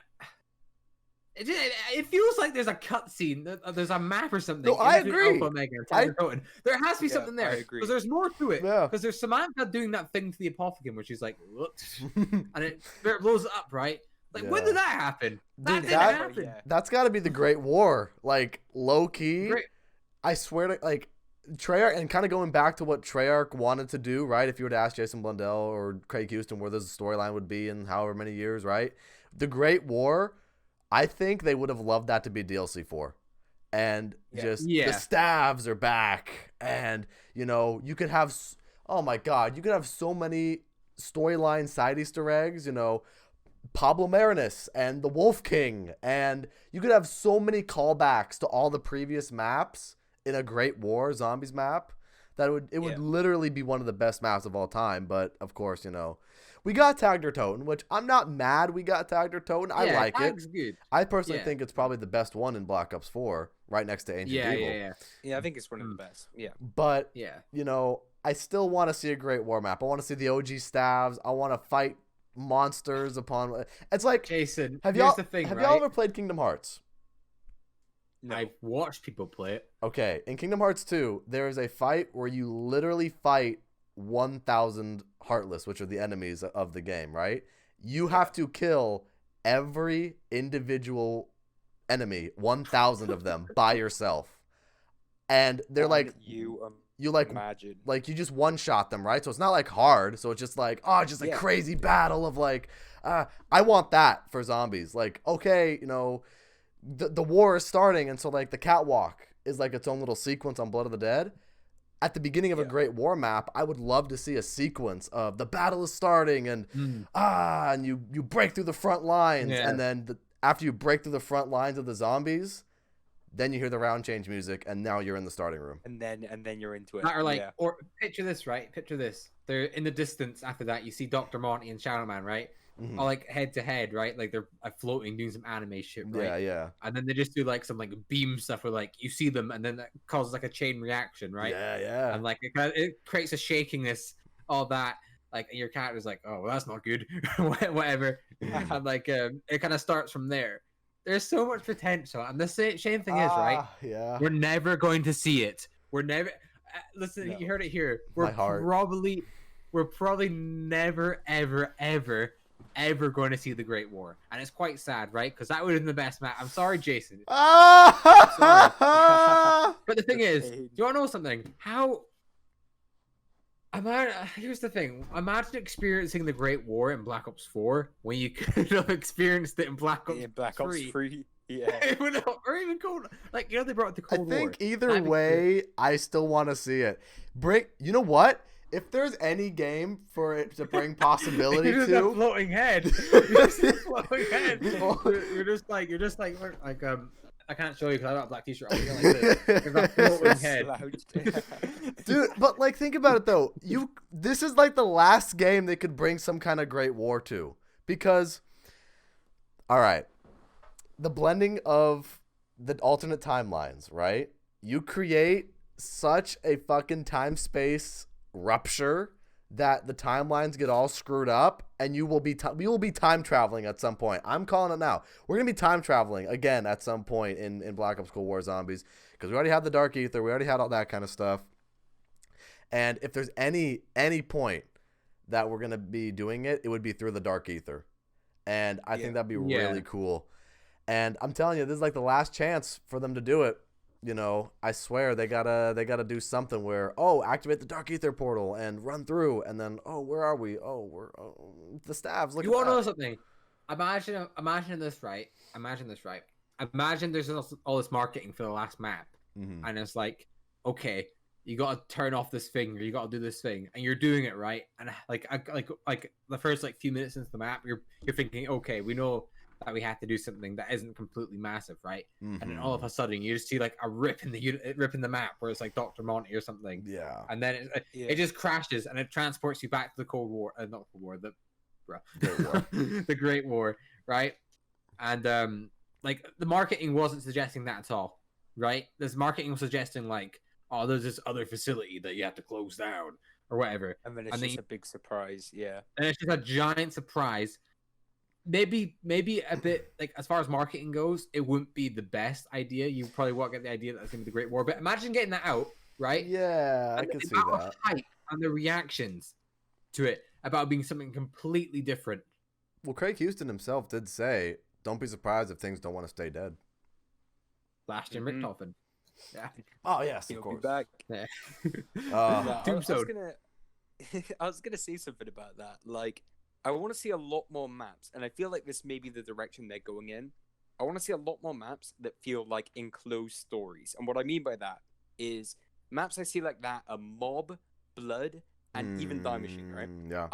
it feels like there's a cutscene, there's a map or something. No, I agree. Alpha, Omega, and there has to be something there, because there's more to it. Because there's Samantha doing that thing to the Apothecary where she's like, look, and it blows it up, right? Like, when did that happen? That didn't happen. That's got to be the Great War, like low key. I swear to like Treyarch, and kind of going back to what Treyarch wanted to do, right? If you were to ask Jason Blundell or Craig Houston where this storyline would be in however many years, right? The Great War. I think they would have loved that to be DLC 4. and just the Yeah. stabs are back, and you know you could have, oh my god, you could have so many storyline side Easter eggs. You know, Pablo Marinus and the Wolf King, and you could have so many callbacks to all the previous maps in a Great War Zombies map that it would literally be one of the best maps of all time. But of course, you know, we got Tagder Toten, which I'm not mad we got Tagder Toten. I like it. Good. I personally think it's probably the best one in Black Ops 4, right next to Ancient Evil. Yeah, I think it's one of the best. Yeah. But you know, I still want to see a Great War map. I want to see the OG stabs. I want to fight monsters upon. It's like, Jason, have y'all ever played Kingdom Hearts? No. I've watched people play it. Okay, in Kingdom Hearts 2, there is a fight where you literally fight 1,000 Heartless, which are the enemies of the game, right? You have to kill every individual enemy, 1,000 of them, by yourself. And they're like, you like, imagine, like you just one-shot them, right? So it's not like hard. So it's just like, oh, just a crazy battle of like, I want that for zombies. Like, okay, you know, the war is starting, and so like the catwalk is like its own little sequence on Blood of the Dead. At the beginning of a Great War map, I would love to see a sequence of the battle is starting, and and you break through the front lines, and then after you break through the front lines of the zombies, then you hear the round change music, and now you're in the starting room. And then you're into it. Or like, or picture this, right? Picture this. They're in the distance. After that, you see Dr. Monty and Shadow Man, right? Or like head to head, right? Like they're floating, doing some anime shit, right? Yeah. And then they just do like some like beam stuff where like you see them, and then that causes like a chain reaction, right? Yeah. And like it creates a shakiness, all that. Like and your character's like, oh, well, that's not good, whatever. And like it kind of starts from there. There's so much potential, and the same thing is, right? Yeah. We're never going to see it. We're never. Listen, you heard it here. We're probably never, ever going to see the Great War, and it's quite sad, right? Because that would have been the best match. I'm sorry, Jason. Sorry. But the thing is, do you want to know something? Here's the thing. Imagine experiencing the Great War in Black Ops 4 when you could have experienced it in Black Ops 3. Yeah. Or even Cold. Like, you know, they brought the Cold War. I think either way, I still want to see it. You know what? If there's any game for it to bring possibility you're just to a floating head. You're just a floating head. You're just like I can't show you because I don't have a black t-shirt. I'm like this. There's a floating head. Dude, but like think about it though. This is like the last game they could bring some kind of Great War to. Because all right, the blending of the alternate timelines, right? You create such a fucking time-space rupture that the timelines get all screwed up, and we will be time traveling at some point. I'm calling it now. We're gonna be time traveling again at some point in Black Ops Cold War Zombies, because we already had the Dark Aether, we already had all that kind of stuff. And if there's any point that we're gonna be doing it, it would be through the Dark Aether, and I think that'd be really cool. And I'm telling you, this is like the last chance for them to do it. You know, I swear they gotta do something where, activate the Dark Aether portal and run through, and then where are we? We're the stabs. Look, you want to know something? Imagine this, right? Imagine there's all this marketing for the last map, and it's like, okay, you gotta turn off this thing, or you gotta do this thing, and you're doing it right, and like the first like few minutes into the map, you're thinking, okay, we know that we have to do something that isn't completely massive, right? And then all of a sudden you just see like a rip in the map where it's like Dr. Monty or something. Yeah. And then it just crashes and it transports you back to the Cold War, not Cold War, the Great War. The Great War, right? And like the marketing wasn't suggesting that at all, right? This marketing was suggesting like, oh, there's this other facility that you have to close down or whatever. And then it's just a big surprise, yeah. And it's just a giant surprise. Maybe a bit like as far as marketing goes, it wouldn't be the best idea. You probably won't get the idea that it's gonna be the Great War. But imagine getting that out, right? Yeah, I can see that. Hype and the reactions to it about being something completely different. Well, Craig Houston himself did say, "Don't be surprised if things don't want to stay dead." Last year, Richtofen. Yeah. Oh yes, He'll of course. Be back. Yeah. I was gonna say something about that. Like, I want to see a lot more maps, and I feel like this may be the direction they're going in. I want to see a lot more maps that feel like enclosed stories. And what I mean by that is maps I see like that are Mob, Blood, and even Die Machine, right? Yeah.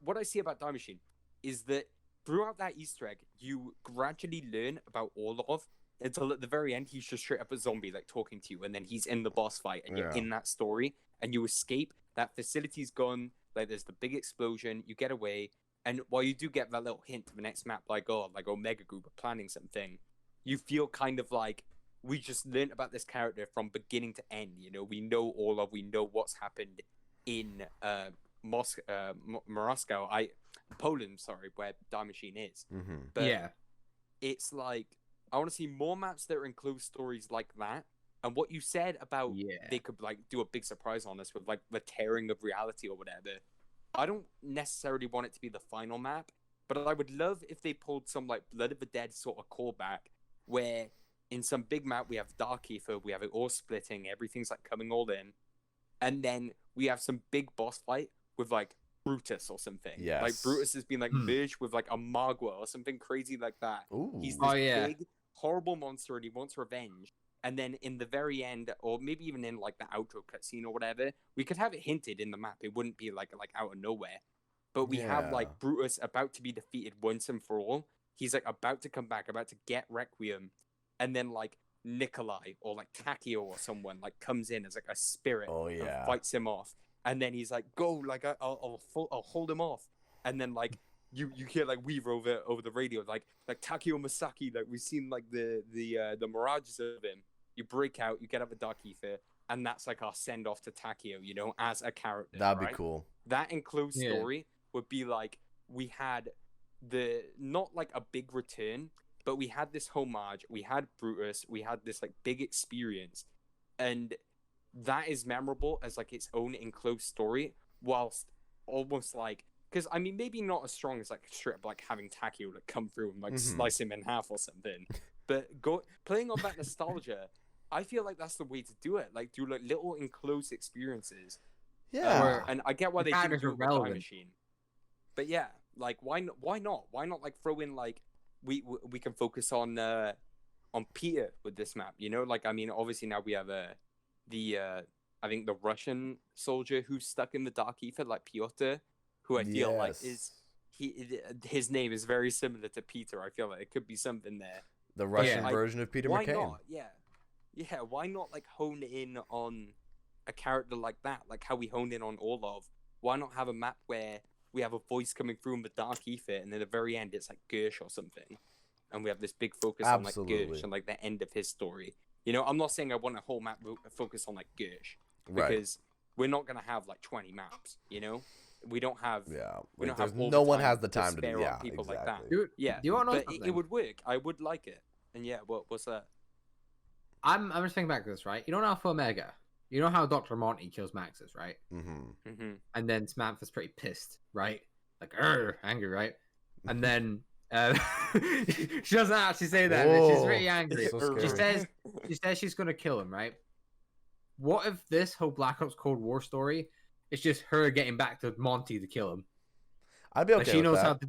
What I see about Die Machine is that throughout that Easter egg, you gradually learn about Orlov until at the very end he's just straight up a zombie like talking to you, and then he's in the boss fight and you're in that story and you escape. That facility's gone, like there's the big explosion, you get away, and while you do get that little hint to the next map, like Omega Group are planning something, you feel kind of like we just learned about this character from beginning to end. You know, we know Orlov, we know what's happened in Moscow, Poland, sorry, where Die Machine is. But yeah, it's like I want to see more maps that include stories like that. And what you said about they could like do a big surprise on us with like the tearing of reality or whatever. I don't necessarily want it to be the final map, but I would love if they pulled some like Blood of the Dead sort of callback, where in some big map we have Dark Aether, we have it all splitting, everything's like coming all in, and then we have some big boss fight with like Brutus or something. Yes. Like Brutus has been like merged with like a Magua or something crazy like that. Ooh. He's this big, horrible monster and he wants revenge. And then in the very end, or maybe even in like the outro cutscene or whatever, we could have it hinted in the map. It wouldn't be like out of nowhere. But we have like Brutus about to be defeated once and for all. He's like about to come back, about to get Requiem. And then like Nikolai or like Takio or someone like comes in as like a spirit and fights him off. And then he's like, go, like I'll hold him off. And then like you hear like Weaver over the radio, like Takio Masaki, like we've seen like the mirages of him. You break out, you get up a Dark Aether, and that's like our send off to Takio, you know, as a character. That'd be cool. That enclosed story would be like we had not like a big return, but we had this homage, we had Brutus, we had this like big experience, and that is memorable as like its own enclosed story, whilst almost like, because I mean maybe not as strong as like straight up like having Takio like come through and like slice him in half or something, but playing on that nostalgia, I feel like that's the way to do it. Like do like little enclosed experiences. Yeah, and I get why they didn't do it with Time Machine, but yeah, like why not? Why not like throw in like we can focus on Peter with this map. You know, like I mean, obviously now we have I think the Russian soldier who's stuck in the Dark Aether, like Piotr, who I feel like his name is very similar to Peter. I feel like it could be something there. The Russian version of Peter McCain. Why not? Yeah. Why not like hone in on a character like that, like how we honed in on Orlov? Why not have a map where we have a voice coming through in the Dark Aether, and then at the very end it's like Gersh or something, and we have this big focus on like Gersh and like the end of his story. You know, I'm not saying I want a whole map focus on like Gersh, because we're not gonna have like 20 maps. You know, we don't have. We don't have no one has the time to do people like that. Do you want to know it would work. I would like it. And yeah, what's that? I'm just thinking back to this, right? You know Alpha Omega? You know how Dr. Monty kills Maxis, right? And then Samantha's pretty pissed, right? Like, angry, right? And then she doesn't actually say that, but she's pretty angry. So she says she's gonna kill him, right? What if this whole Black Ops Cold War story is just her getting back to Monty to kill him? I'd be okay like, she knows that. how to,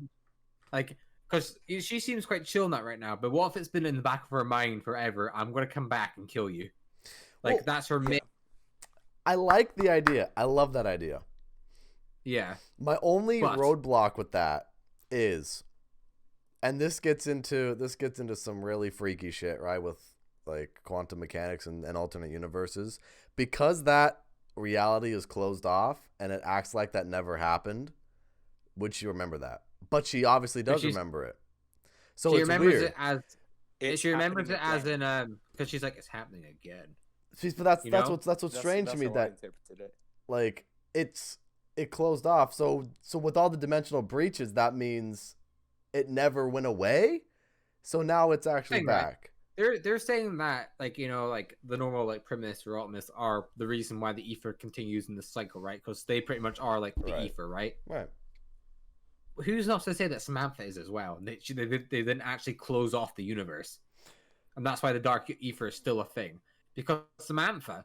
like, because she seems quite chill in that right now. But what if it's been in the back of her mind forever? I'm gonna come back and kill you. Like, that's her main. I like the idea. I love that idea. Yeah. My only roadblock with that is, and this gets into some really freaky shit, right? With like quantum mechanics and alternate universes, because that reality is closed off and it acts like that never happened. Would she remember that? But she obviously does remember it. So she it's remembers weird. it as she remembers it as in because she's like, it's happening again. But that's what's strange to me, that like it closed off. So with all the dimensional breaches, that means it never went away. So now it's actually back. They're saying that, like, you know, like the normal like Primists or Optimists are the reason why the Aether continues in the cycle, right? Because they pretty much are like the Aether, right? Right. Who's not to say that Samantha is as well? They didn't actually close off the universe, and that's why the Dark Aether is still a thing. Because Samantha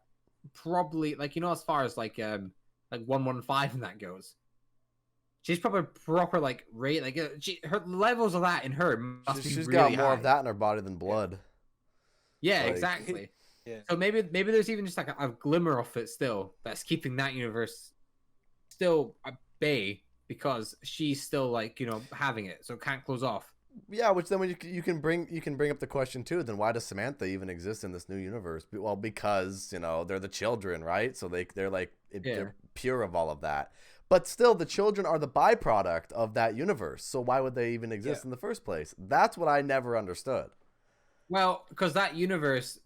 probably, like, you know, as far as like 115 and that goes, She's probably proper like rate like her levels of that in her must be She's really got more high. of that in her body than blood. Yeah, Like- exactly. Yeah. So maybe there's even just like a glimmer of it still that's keeping that universe still at bay because she's still like having it, so it can't close off. Yeah, which then when you can bring up the question too. Then why does Samantha even exist in this new universe? Well, because they're the children, right? So they're like they're pure of all of that. But still, the children are the byproduct of that universe. So why would they even exist in the first place? That's what I never understood. Well, because that universe,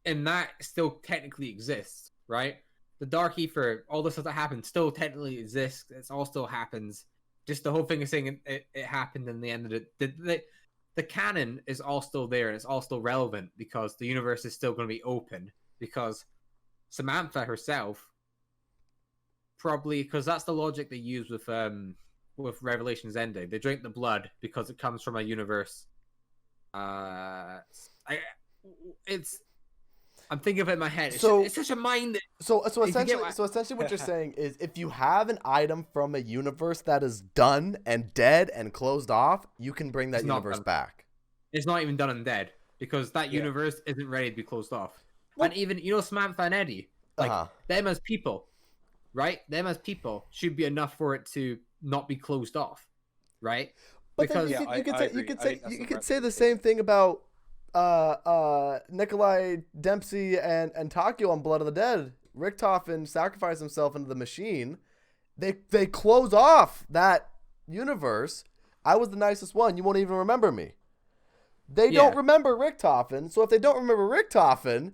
and that still technically exists, right? The Dark Aether, all the stuff that happened still technically exists. It all still happens. Just the whole thing is saying it happened in the end of it. The canon is all still there, and it's all still relevant because the universe is still going to be open. Because Samantha herself, probably, because that's the logic they use with Revelations ending. They drink the blood because it comes from a universe. I'm thinking of it in my head. It's such a mind. So essentially what you're saying is if you have an item from a universe that is done and dead and closed off, you can bring that universe back. It's not even done and dead because that universe isn't ready to be closed off. What? And even Samantha and Eddie, like them as people, right? Them as people should be enough for it to not be closed off, right? But because you could say the same thing about Nikolai Dempsey and Takio on Blood of the Dead. Richtofen sacrificed himself into the machine. They close off that universe. I was the nicest one. You won't even remember me. They don't remember Richtofen. So if they don't remember Richtofen,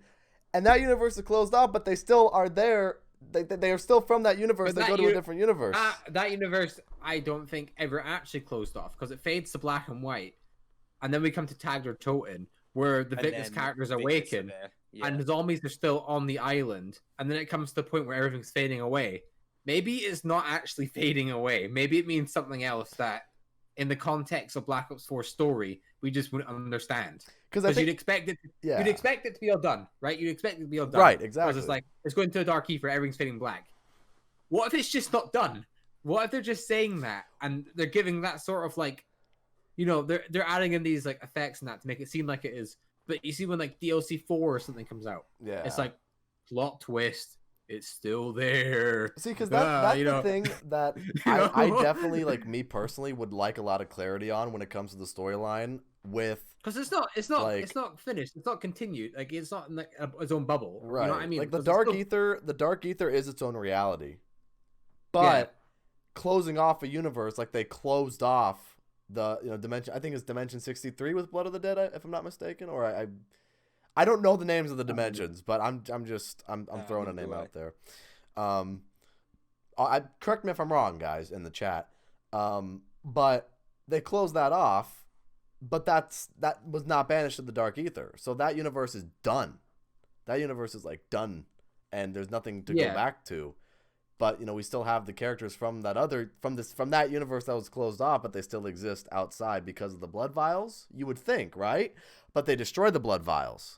and that universe is closed off, but they still are there. They are still from that universe. They go to a different universe. That universe, I don't think ever actually closed off because it fades to black and white, and then we come to Tagger Toten, where the Victus characters awaken, and the zombies are still on the island, and then it comes to the point where everything's fading away. Maybe it's not actually fading away. Maybe it means something else that, in the context of Black Ops 4 story, we just wouldn't understand. Because you'd expect it. You'd expect it to be all done, right? You'd expect it to be all done, right? Exactly. Because it's like it's going to a Dark Aether, everything's fading black. What if it's just not done? What if they're just saying that and they're giving that sort of like, they're adding in these like effects and that to make it seem like it is. But you see when like DLC 4 or something comes out, it's like plot twist. It's still there. See, because that's the thing that I definitely, like, me personally would like a lot of clarity on when it comes to the storyline with. Because it's not finished. It's not continued. Like it's not in like its own bubble. Right. You know what I mean? Like the Dark Aether is its own reality. But closing off a universe, like they closed off the dimension. I think it's Dimension 63 with Blood of the Dead, if I'm not mistaken, or I don't know the names of the dimensions, but I'm throwing a name out there. Correct me if I'm wrong, guys, in the chat. But they closed that off, but that was not banished to the Dark Aether. So that universe is done. That universe is like done, and there's nothing to go back to. But we still have the characters from that universe that was closed off, but they still exist outside because of the blood vials. You would think, right? But they destroyed the blood vials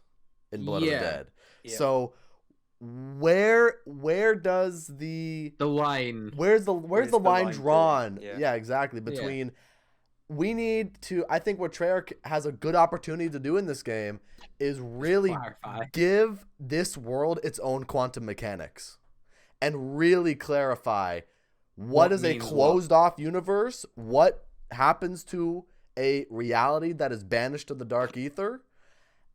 in Blood of the Dead. Yeah. So where does the line? Where's the line drawn? Yeah, exactly. Between we need to. I think what Treyarch has a good opportunity to do in this game is really give this world its own quantum mechanics. And really clarify what is a closed off universe, what happens to a reality that is banished to the Dark Aether.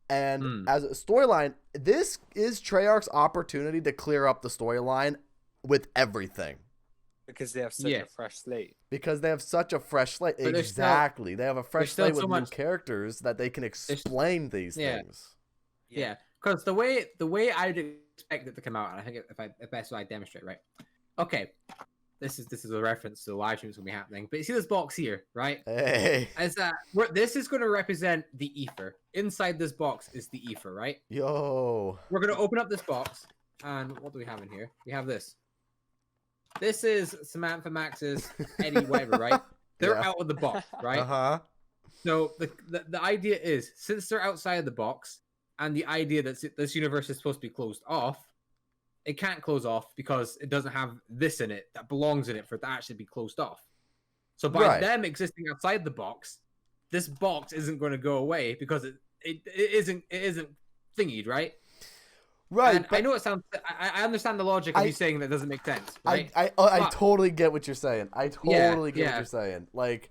And as a storyline, this is Treyarch's opportunity to clear up the storyline with everything. Because they have such a fresh slate. Exactly. They have a fresh slate with new characters that they can explain these things. Yeah. Because the way I'd expect it to come out, and I think if best I demonstrate, right? Okay, this is a reference to the live stream that's gonna be happening. But you see this box here, right? Hey, this is gonna represent the Aether. Inside this box is the Aether, right? Yo, we're gonna open up this box, and what do we have in here? We have this. This is Samantha, Max's, Eddie, whatever, right? They're out of the box, right? So the idea is, since they're outside of the box. And the idea that this universe is supposed to be closed off, it can't close off because it doesn't have this in it that belongs in it for it to actually be closed off. So by them existing outside the box, this box isn't going to go away because it isn't thingied, right? Right. And I know it sounds. I understand the logic of you saying that doesn't make sense, right? I totally get what you're saying. I totally get what you're saying. Like,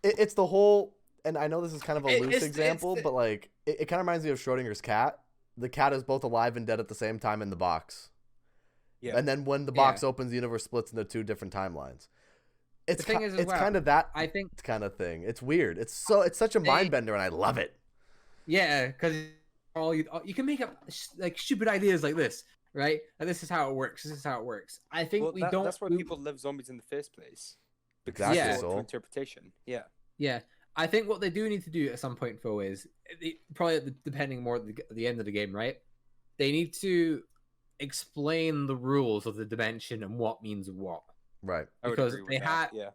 it's the whole, and I know this is kind of a loose example, but like, it kind of reminds me of Schrodinger's cat. The cat is both alive and dead at the same time in the box. Yeah. And then when the box opens, the universe splits into two different timelines. It's kind of that kind of thing. It's weird. It's such a mind bender, and I love it. Yeah, because you can make up like stupid ideas like this, right? And this is how it works. This is how it works. I think That's why people live zombies in the first place. Because exactly. Interpretation. Yeah. Yeah. I think what they do need to do at some point, Fo, is probably depending more at the end of the game, right? They need to explain the rules of the dimension and what means what. Right. Because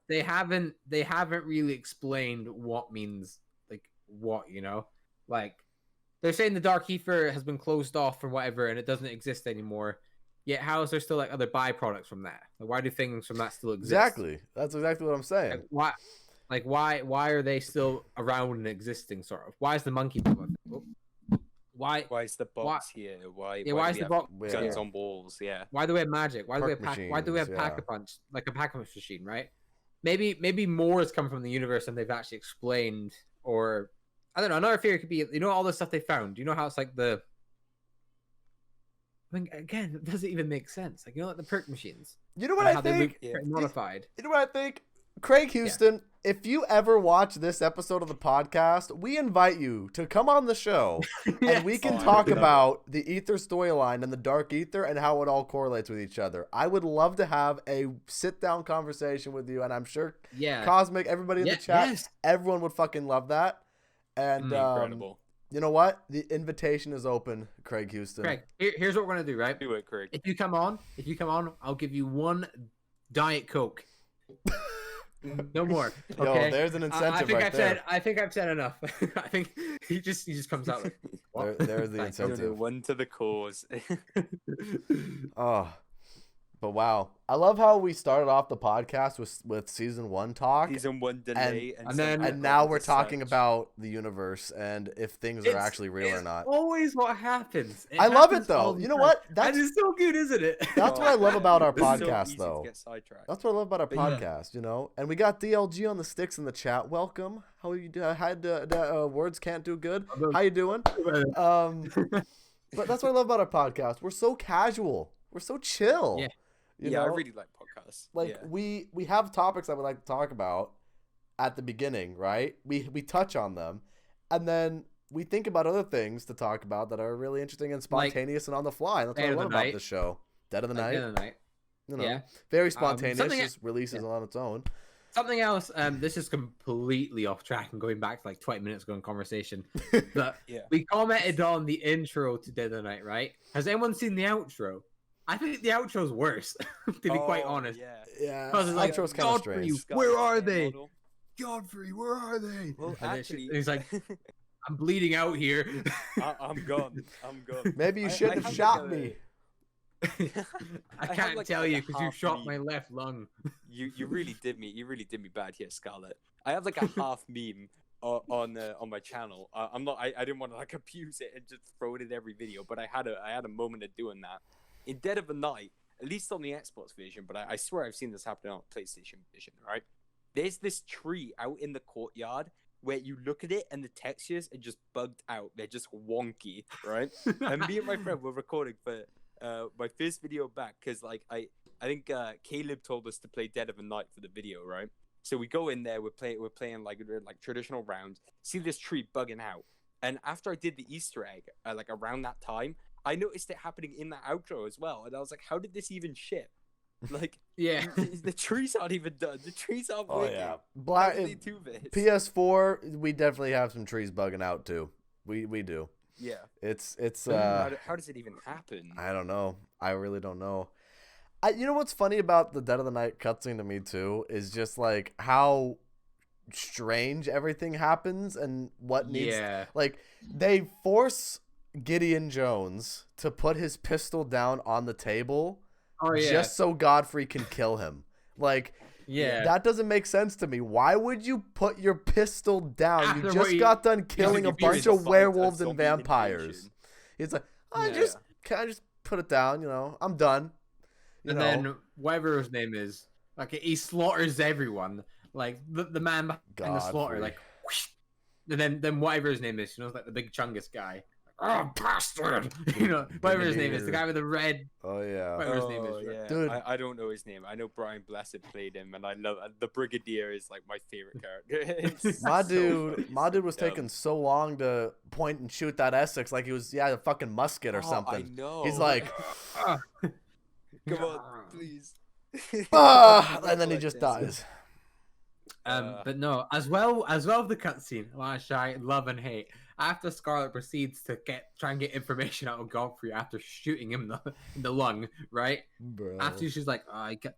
they haven't really explained what means like what, you know? Like they're saying the dark ether has been closed off or whatever and it doesn't exist anymore. Yet how is there still like other byproducts from that? Like, why do things from that still exist? Exactly. That's exactly what I'm saying. Why are they still around and existing, sort of? Why is the monkey Why is the box here? Why is the box guns on walls? Yeah. Why do we have magic? Why do we have Pack-a-Punch, like a Pack-a-Punch machine, right? Maybe more has come from the universe than they've actually explained, or I don't know. Another theory could be, you know, all the stuff they found. You know how it's like I mean, again, it doesn't even make sense. Like, you know, like the perk machines. You know what I think? Modified. You know what I think? Craig Houston, if you ever watch this episode of the podcast, we invite you to come on the show and we can talk about the Aether storyline and the Dark Aether and how it all correlates with each other. I would love to have a sit-down conversation with you, and I'm sure Cosmic, everybody in the chat, everyone would fucking love that. And incredible. You know what? The invitation is open, Craig Houston. Craig, here's what we're gonna do, right? Do it, Craig. If you come on, I'll give you one Diet Coke. No more. Okay. Yo, there's an incentive I think I've said enough. I think he just comes out like, what? There's the incentive. One to the cause. Oh. But wow, I love how we started off the podcast with season 1 talk. Season 1 delay, and now we're talking about the universe and if things are actually real or not. Always what happens. I love it though. You know what? That is so good, isn't it? That's what I love about our podcast, so though. To get sidetracked. That's what I love about our podcast, you know. And we got DLG on the sticks in the chat. Welcome. How are you doing? Words can't do good. How you doing? But that's what I love about our podcast. We're so casual. We're so chill. Yeah. You know? I really like podcasts. Like we have topics that we like to talk about at the beginning, right? We touch on them, and then we think about other things to talk about that are really interesting and spontaneous and on the fly. That's what I love about this show. Dead of the Night. Dead of the Night. You know, very spontaneous. Just releases on its own. Something else. This is completely off track and going back to like 20 minutes ago in conversation. But we commented on the intro to Dead of the Night, right? Has anyone seen the outro? I think the outro's worse, to be quite honest. Yeah. Because it's like, outro's kind of strange. Where are they? Godfrey, where are they? Well, actually, he's like, I'm bleeding out here. I'm gone. Maybe you should have shot me. I can't tell you because you shot my left lung. You really did me. You really did me bad here, Scarlett. I have like a half meme on my channel. I didn't want to like abuse it and just throw it in every video, but I had a moment of doing that. In Dead of the Night, at least on the Xbox version, but I swear I've seen this happen on PlayStation version, right? There's this tree out in the courtyard where you look at it and the textures are just bugged out. They're just wonky, right? And me and my friend were recording for my first video back because like I think Caleb told us to play Dead of the Night for the video, right? So we go in there, we're playing like traditional rounds, see this tree bugging out. And after I did the Easter egg, like around that time, I noticed it happening in the outro as well, and I was like, "How did this even ship?" Like, the trees aren't even done. The trees aren't working. PS4, we definitely have some trees bugging out too. We do. Yeah. It's how does it even happen? I don't know. I really don't know. You know what's funny about the Dead of the Night cutscene to me too is just like how strange everything happens and what needs. Like they force Gideon Jones to put his pistol down on the table just so Godfrey can kill him. Like Yeah. That doesn't make sense to me. Why would you put your pistol down? After You what just got done killing a bunch of werewolves and vampires. He's like, can I just put it down? I'm done. Then whatever his name is, like he slaughters everyone. Like the man behind the slaughter, like, whoosh. And then whatever his name is, like the big Chungus guy. Oh, bastard! Whatever his name is, the guy with the red. Oh yeah. Whatever his name is, yeah. Dude. I don't know his name. I know Brian Blessed played him, and I love the Brigadier is like my favorite character. My dude was taking so long to point and shoot that Essex like he was a fucking musket or something. I know. He's like, come on, please. and then he just dies. But no, as well the cutscene, which I love and hate. After Scarlet proceeds to try and get information out of Godfrey after shooting him in the lung, right? Bro. After she's like,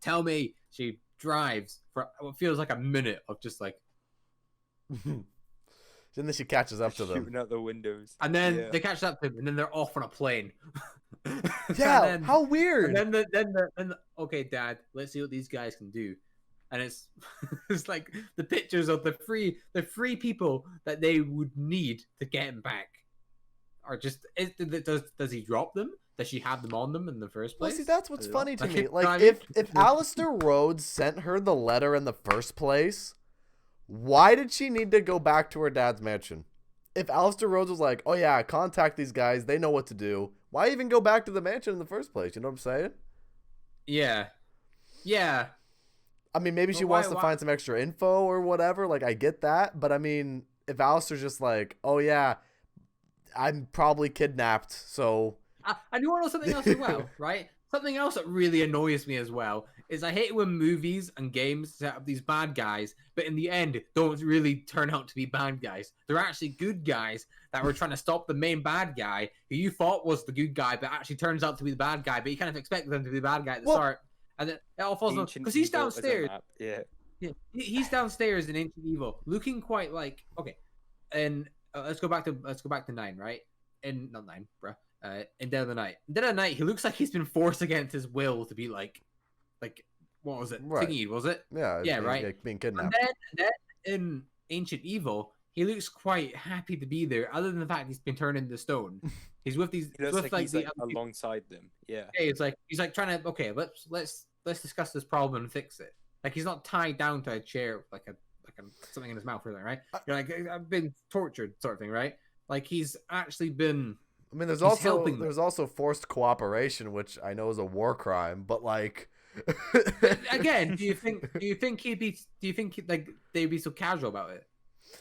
tell me, she drives for what feels like a minute of just like. And then she catches up to them. Shooting out the windows. And then they catch up to him, and then they're off on a plane. Yeah, how weird. And then okay, Dad, let's see what these guys can do. And it's like the pictures of the three people that they would need to get him back are just. Does he drop them? Does she have them on them in the first place? Well, see, that's what's funny to me. Like, I mean, if Alistair Rhodes sent her the letter in the first place, why did she need to go back to her dad's mansion? If Alistair Rhodes was like, oh yeah, contact these guys, they know what to do, why even go back to the mansion in the first place? You know what I'm saying? Yeah. I mean, maybe she wants to find some extra info or whatever. Like, I get that. But, I mean, if Alistair's just like, oh, yeah, I'm probably kidnapped, so... I do want to know something else as well, right? Something else that really annoys me as well is I hate when movies and games set up these bad guys, but in the end, don't really turn out to be bad guys. They're actually good guys that were trying to stop the main bad guy, who you thought was the good guy, but actually turns out to be the bad guy, but you kind of expected them to be the bad guy at the start. And then it all falls off because he's downstairs. Yeah, he's downstairs in Ancient Evil, looking quite like okay. And let's go back to 9, right? And not 9, bruh. In Dead of the Night. In Dead of the Night, he looks like he's been forced against his will to be like what was it? Right. Thingy, was it? Yeah, right. Like being kidnapped. And then in Ancient Evil, he looks quite happy to be there, other than the fact he's been turned into stone. He's with these. He's like alongside them. Yeah. He's like trying to. Okay, let's discuss this problem and fix it. Like he's not tied down to a chair like something in his mouth or something, right? You're like I've been tortured, sort of thing, right? Like he's actually been. I mean, there's also forced cooperation, which I know is a war crime, but like. Again, do you think they'd be so casual about it?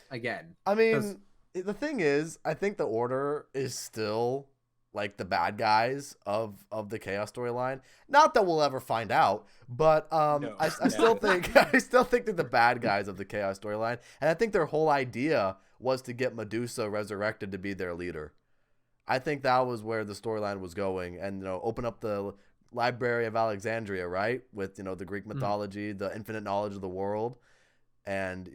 Again, I mean, the thing is, I think the Order is still like the bad guys of the Chaos storyline. Not that we'll ever find out, but No. I still think they're the bad guys of the Chaos storyline, and I think their whole idea was to get Medusa resurrected to be their leader. I think that was where the storyline was going, and open up the Library of Alexandria, right? With the Greek mythology, the infinite knowledge of the world, and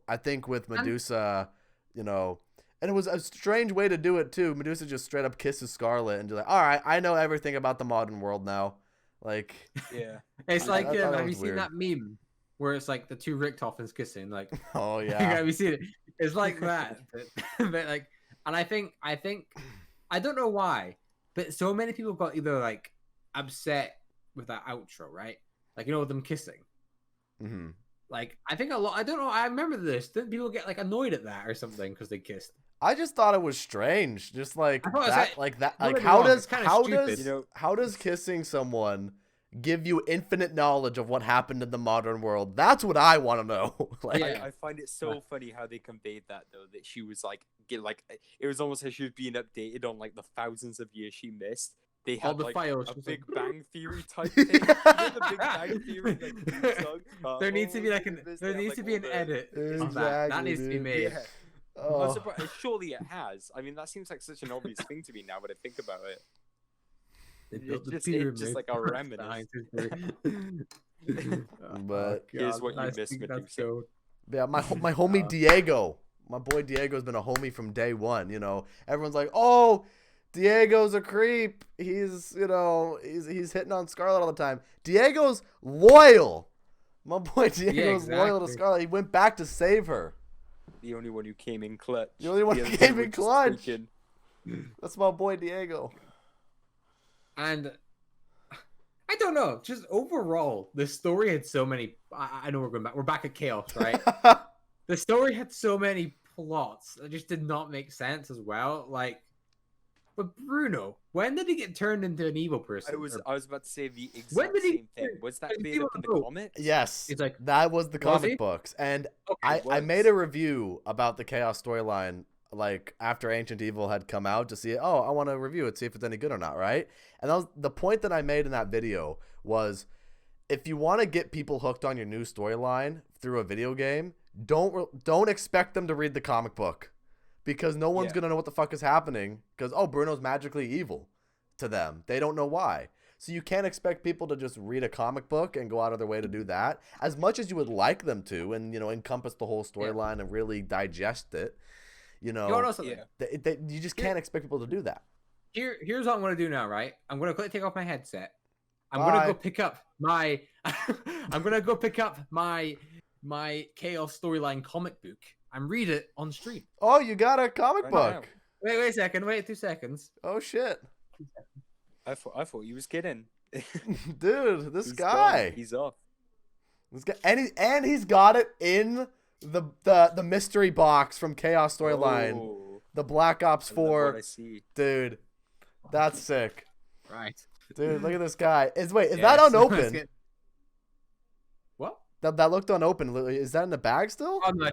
I think with Medusa, and it was a strange way to do it too. Medusa just straight up kisses Scarlet and just like, all right, I know everything about the modern world now. Like, yeah, it's like have you seen that meme where it's like the two Richtophens kissing? Like, oh yeah, have you seen it? It's like that, but like, and I think I don't know why, but so many people got either like upset with that outro, right? Like them kissing. Mm-hmm. Like I think a lot. I don't know. I remember this. Didn't people get like annoyed at that or something because they kissed? I just thought it was strange. Just like that, like that. Like how does kissing someone give you infinite knowledge of what happened in the modern world? That's what I want to know. Like, I find it so funny how they conveyed that though. That she was like it was almost as she was being updated on like the thousands of years she missed. They had like files, a Big Bang Theory type thing. The Big Bang Theory, like, there needs to be an edit. Exactly, that needs to be made. Yeah. Oh. I'm surprised. Surely it has. I mean, that seems like such an obvious thing to me now, but I think about it. It's just like a reminiscence. But here's what you miss, Medusa. Yeah, my homie Diego. My boy Diego's been a homie from day one. Everyone's like, oh, Diego's a creep. He's hitting on Scarlet all the time. Diego's loyal. My boy Diego's loyal to Scarlet. He went back to save her. The only one who came in clutch. The only one who came in clutch. That's my boy Diego. And I don't know. Just overall, the story had so many. I know we're going back. We're back at Chaos, right? The story had so many plots that just did not make sense as well. Like, but Bruno, when did he get turned into an evil person? I was about to say the exact same thing. Was that cleared up in the comics? Yes. It's like, that was the comic books. And I made a review about the Chaos storyline like after Ancient Evil had come out to see it. Oh, I want to review it, see if it's any good or not, right? And that was the point that I made in that video was if you want to get people hooked on your new storyline through a video game, don't expect them to read the comic book. Because no one's going to know what the fuck is happening. Because, oh, Bruno's magically evil to them. They don't know why. So you can't expect people to just read a comic book and go out of their way to do that. As much as you would like them to and, you know, encompass the whole storyline and really digest it, you know, you just can't expect people to do that. Here's what I'm going to do now, right? I'm going to take off my headset. I'm going to go pick up my... I'm going to go pick up my Chaos storyline comic book and read it on stream. Oh, you got a comic book. Wait a second. Wait 2 seconds. Oh, shit. I thought you was kidding. Dude, this guy. Gone. He's off. This guy, and he's got it in the mystery box from Chaos storyline. Oh, the Black Ops 4. I see. Dude, that's sick. Right. Dude, look at this guy. Is that unopened? What? That looked unopened. Is that in the bag still? Oh, no,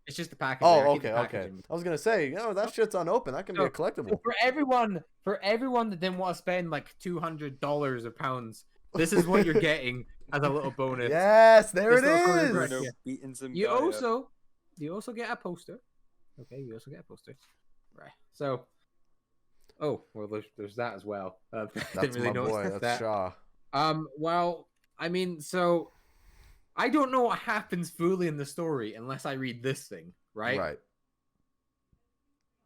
it's just the package. Oh, okay. I was gonna say, that shit's unopened. That can be a collectible. So for everyone that didn't want to spend like $200 or pounds, this is what you're getting as a little bonus. Yes, there it is. You also get a poster. Okay, you also get a poster. Right. So, oh well, there's that as well. That's my boy. That's Shaw. Well, I mean, so. I don't know what happens fully in the story unless I read this thing, right? Right.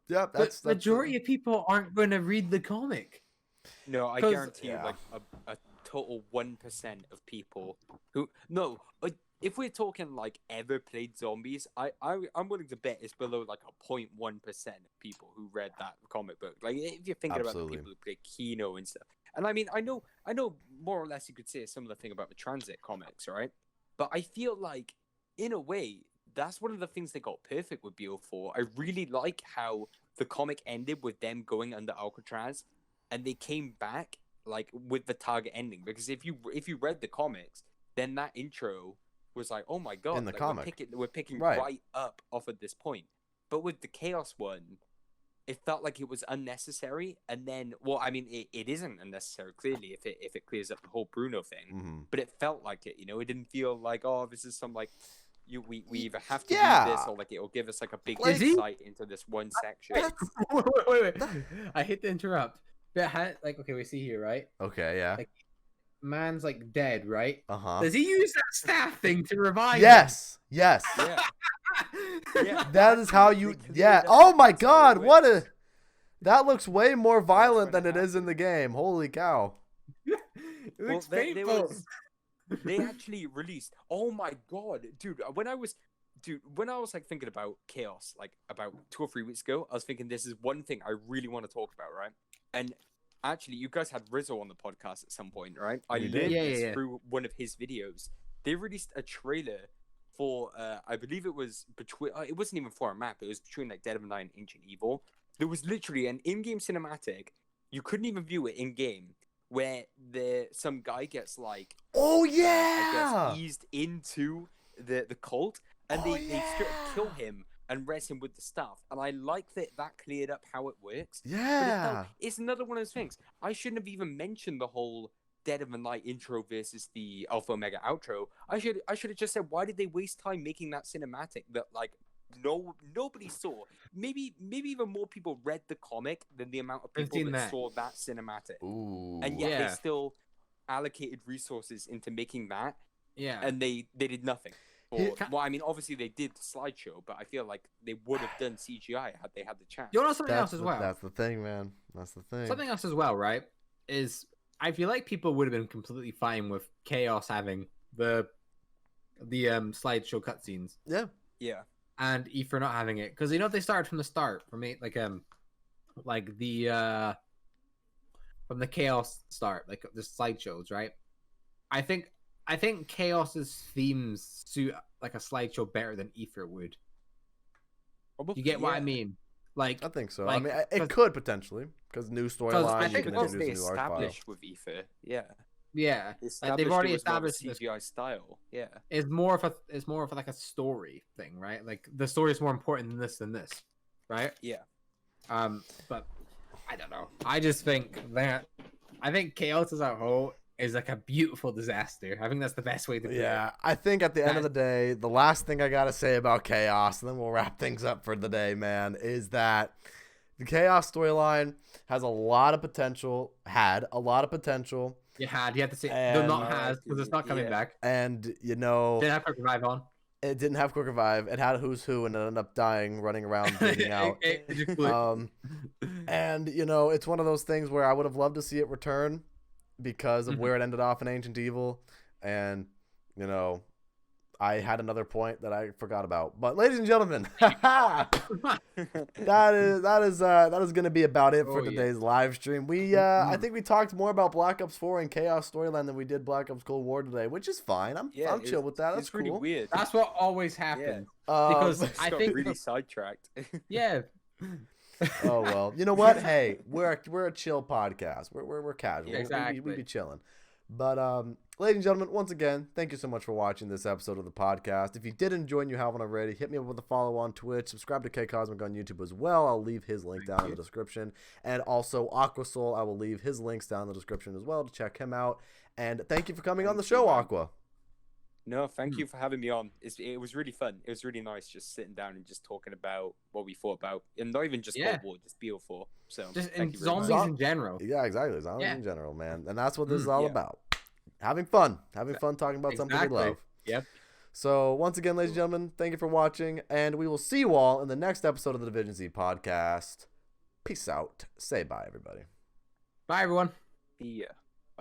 Yeah, that's majority of people aren't going to read the comic. No, I guarantee you, like a total 1% of people who if we're talking like ever played zombies, I'm willing to bet it's below like a 0.1% of people who read that comic book. Like if you're thinking about the people who play Kino and stuff, and I mean I know more or less you could say a similar thing about the Transit comics, right? But I feel like, in a way, that's one of the things they got perfect with BO4. I really like how the comic ended with them going under Alcatraz, and they came back like with the target ending. Because if you read the comics, then that intro was like, oh my god, in the comic. We're picking right up off at this point. But with the Chaos one, it felt like it was unnecessary, and then, well, I mean, it isn't unnecessary, clearly, if it clears up the whole Bruno thing, but it felt like it, it didn't feel like, oh, this is some, like, we either have to do this, or, like, it'll give us, like, a big insight into this one section. Wait. I hate to interrupt, but, like, okay, we see here, right? Okay, yeah. Like, man's, like, dead, right? Uh-huh. Does he use that staff thing to revive him? Yes. Yeah. That is how you. Yeah. Oh my God! That looks way more violent than it is in the game. Holy cow! It looks painful. They actually released. Oh my God, dude! When I was like thinking about Chaos, like about 2 or 3 weeks ago, I was thinking this is one thing I really want to talk about, right? And actually, you guys had Rizzo on the podcast at some point, right? I learned this through one of his videos. They released a trailer for I believe it was between it wasn't even for a map, it was between like Dead of Night and Ancient Evil. There was literally an in-game cinematic, you couldn't even view it in-game, where some guy gets like I guess eased into the cult, and they straight up kill him and res him with the stuff. And I like that cleared up how it works. Yeah. But it's another one of those things. I shouldn't have even mentioned the whole Dead of the Night intro versus the Alpha Omega outro. I should have just said, why did they waste time making that cinematic that like nobody saw? Maybe even more people read the comic than the amount of people that saw that cinematic. Ooh. And yet they still allocated resources into making that. Yeah. And they did nothing. Well, I mean, obviously they did the slideshow, but I feel like they would have done CGI had they had the chance. You know something else as well? That's the thing, man. That's the thing. Something else as well, right? Is I feel like people would have been completely fine with Chaos having the the slideshow cutscenes. Yeah. Yeah. And Aether not having it because they started from the start from it like the from the Chaos start, like the slideshows, right? I think Chaos's themes suit like a slideshow better than Aether would. Probably, You get what I mean? Like I think so. Like, I mean, it could potentially because new storyline. I You think can because introduce they a new art style. established with Aether. Yeah. yeah, Established they've already it was more of a established CGI style. Yeah. it's more of like a story thing, right? Like the story is more important than this, right? Yeah. But I don't know. I just think Chaos as a whole is like a beautiful disaster. I think that's the best way to put it. Yeah, I think at the end of the day, the last thing I gotta say about Chaos, and then we'll wrap things up for the day, man, is that the Chaos storyline has a lot of potential. Had a lot of potential. You had to say And- no, not has because it's not coming Yeah. back. And Didn't have to revive on. it didn't have Quick Revive. It had Who's Who, and it ended up dying, running around, bleeding out. It just blew. And it's one of those things where I would have loved to see it return because of where it ended off in Ancient Evil, and I had another point that I forgot about. But ladies and gentlemen, that is going to be about it for today's live stream. We I think we talked more about Black Ops 4 and Chaos storyline than we did Black Ops Cold War today, which is fine. I'm chill with that. That's it's pretty cool. weird. That's what always happens. Because I got think really sidetracked. yeah. Oh well, you know what? Hey, we're a chill podcast. We're casual. Yeah, exactly. We be chilling. But ladies and gentlemen, once again, thank you so much for watching this episode of the podcast. If you did enjoy and you haven't already, hit me up with a follow on Twitch. Subscribe to K Cosmic on YouTube as well. I'll leave his link down in the description. And also Aqua Soul, I will leave his links down in the description as well to check him out. And thank you for coming on the show, Aqua. No, thank you for having me on. It was really fun. It was really nice just sitting down and just talking about what we thought about, and not even just Cold War, just BO4. So just thank you very zombies much. in general. Yeah, exactly. Zombies in general, man. And that's what this is all about. Having fun talking about something we love. Yep. So once again, ladies and gentlemen, thank you for watching, and we will see you all in the next episode of the Division Z podcast. Peace out. Say bye, everybody. Bye, everyone. Yeah.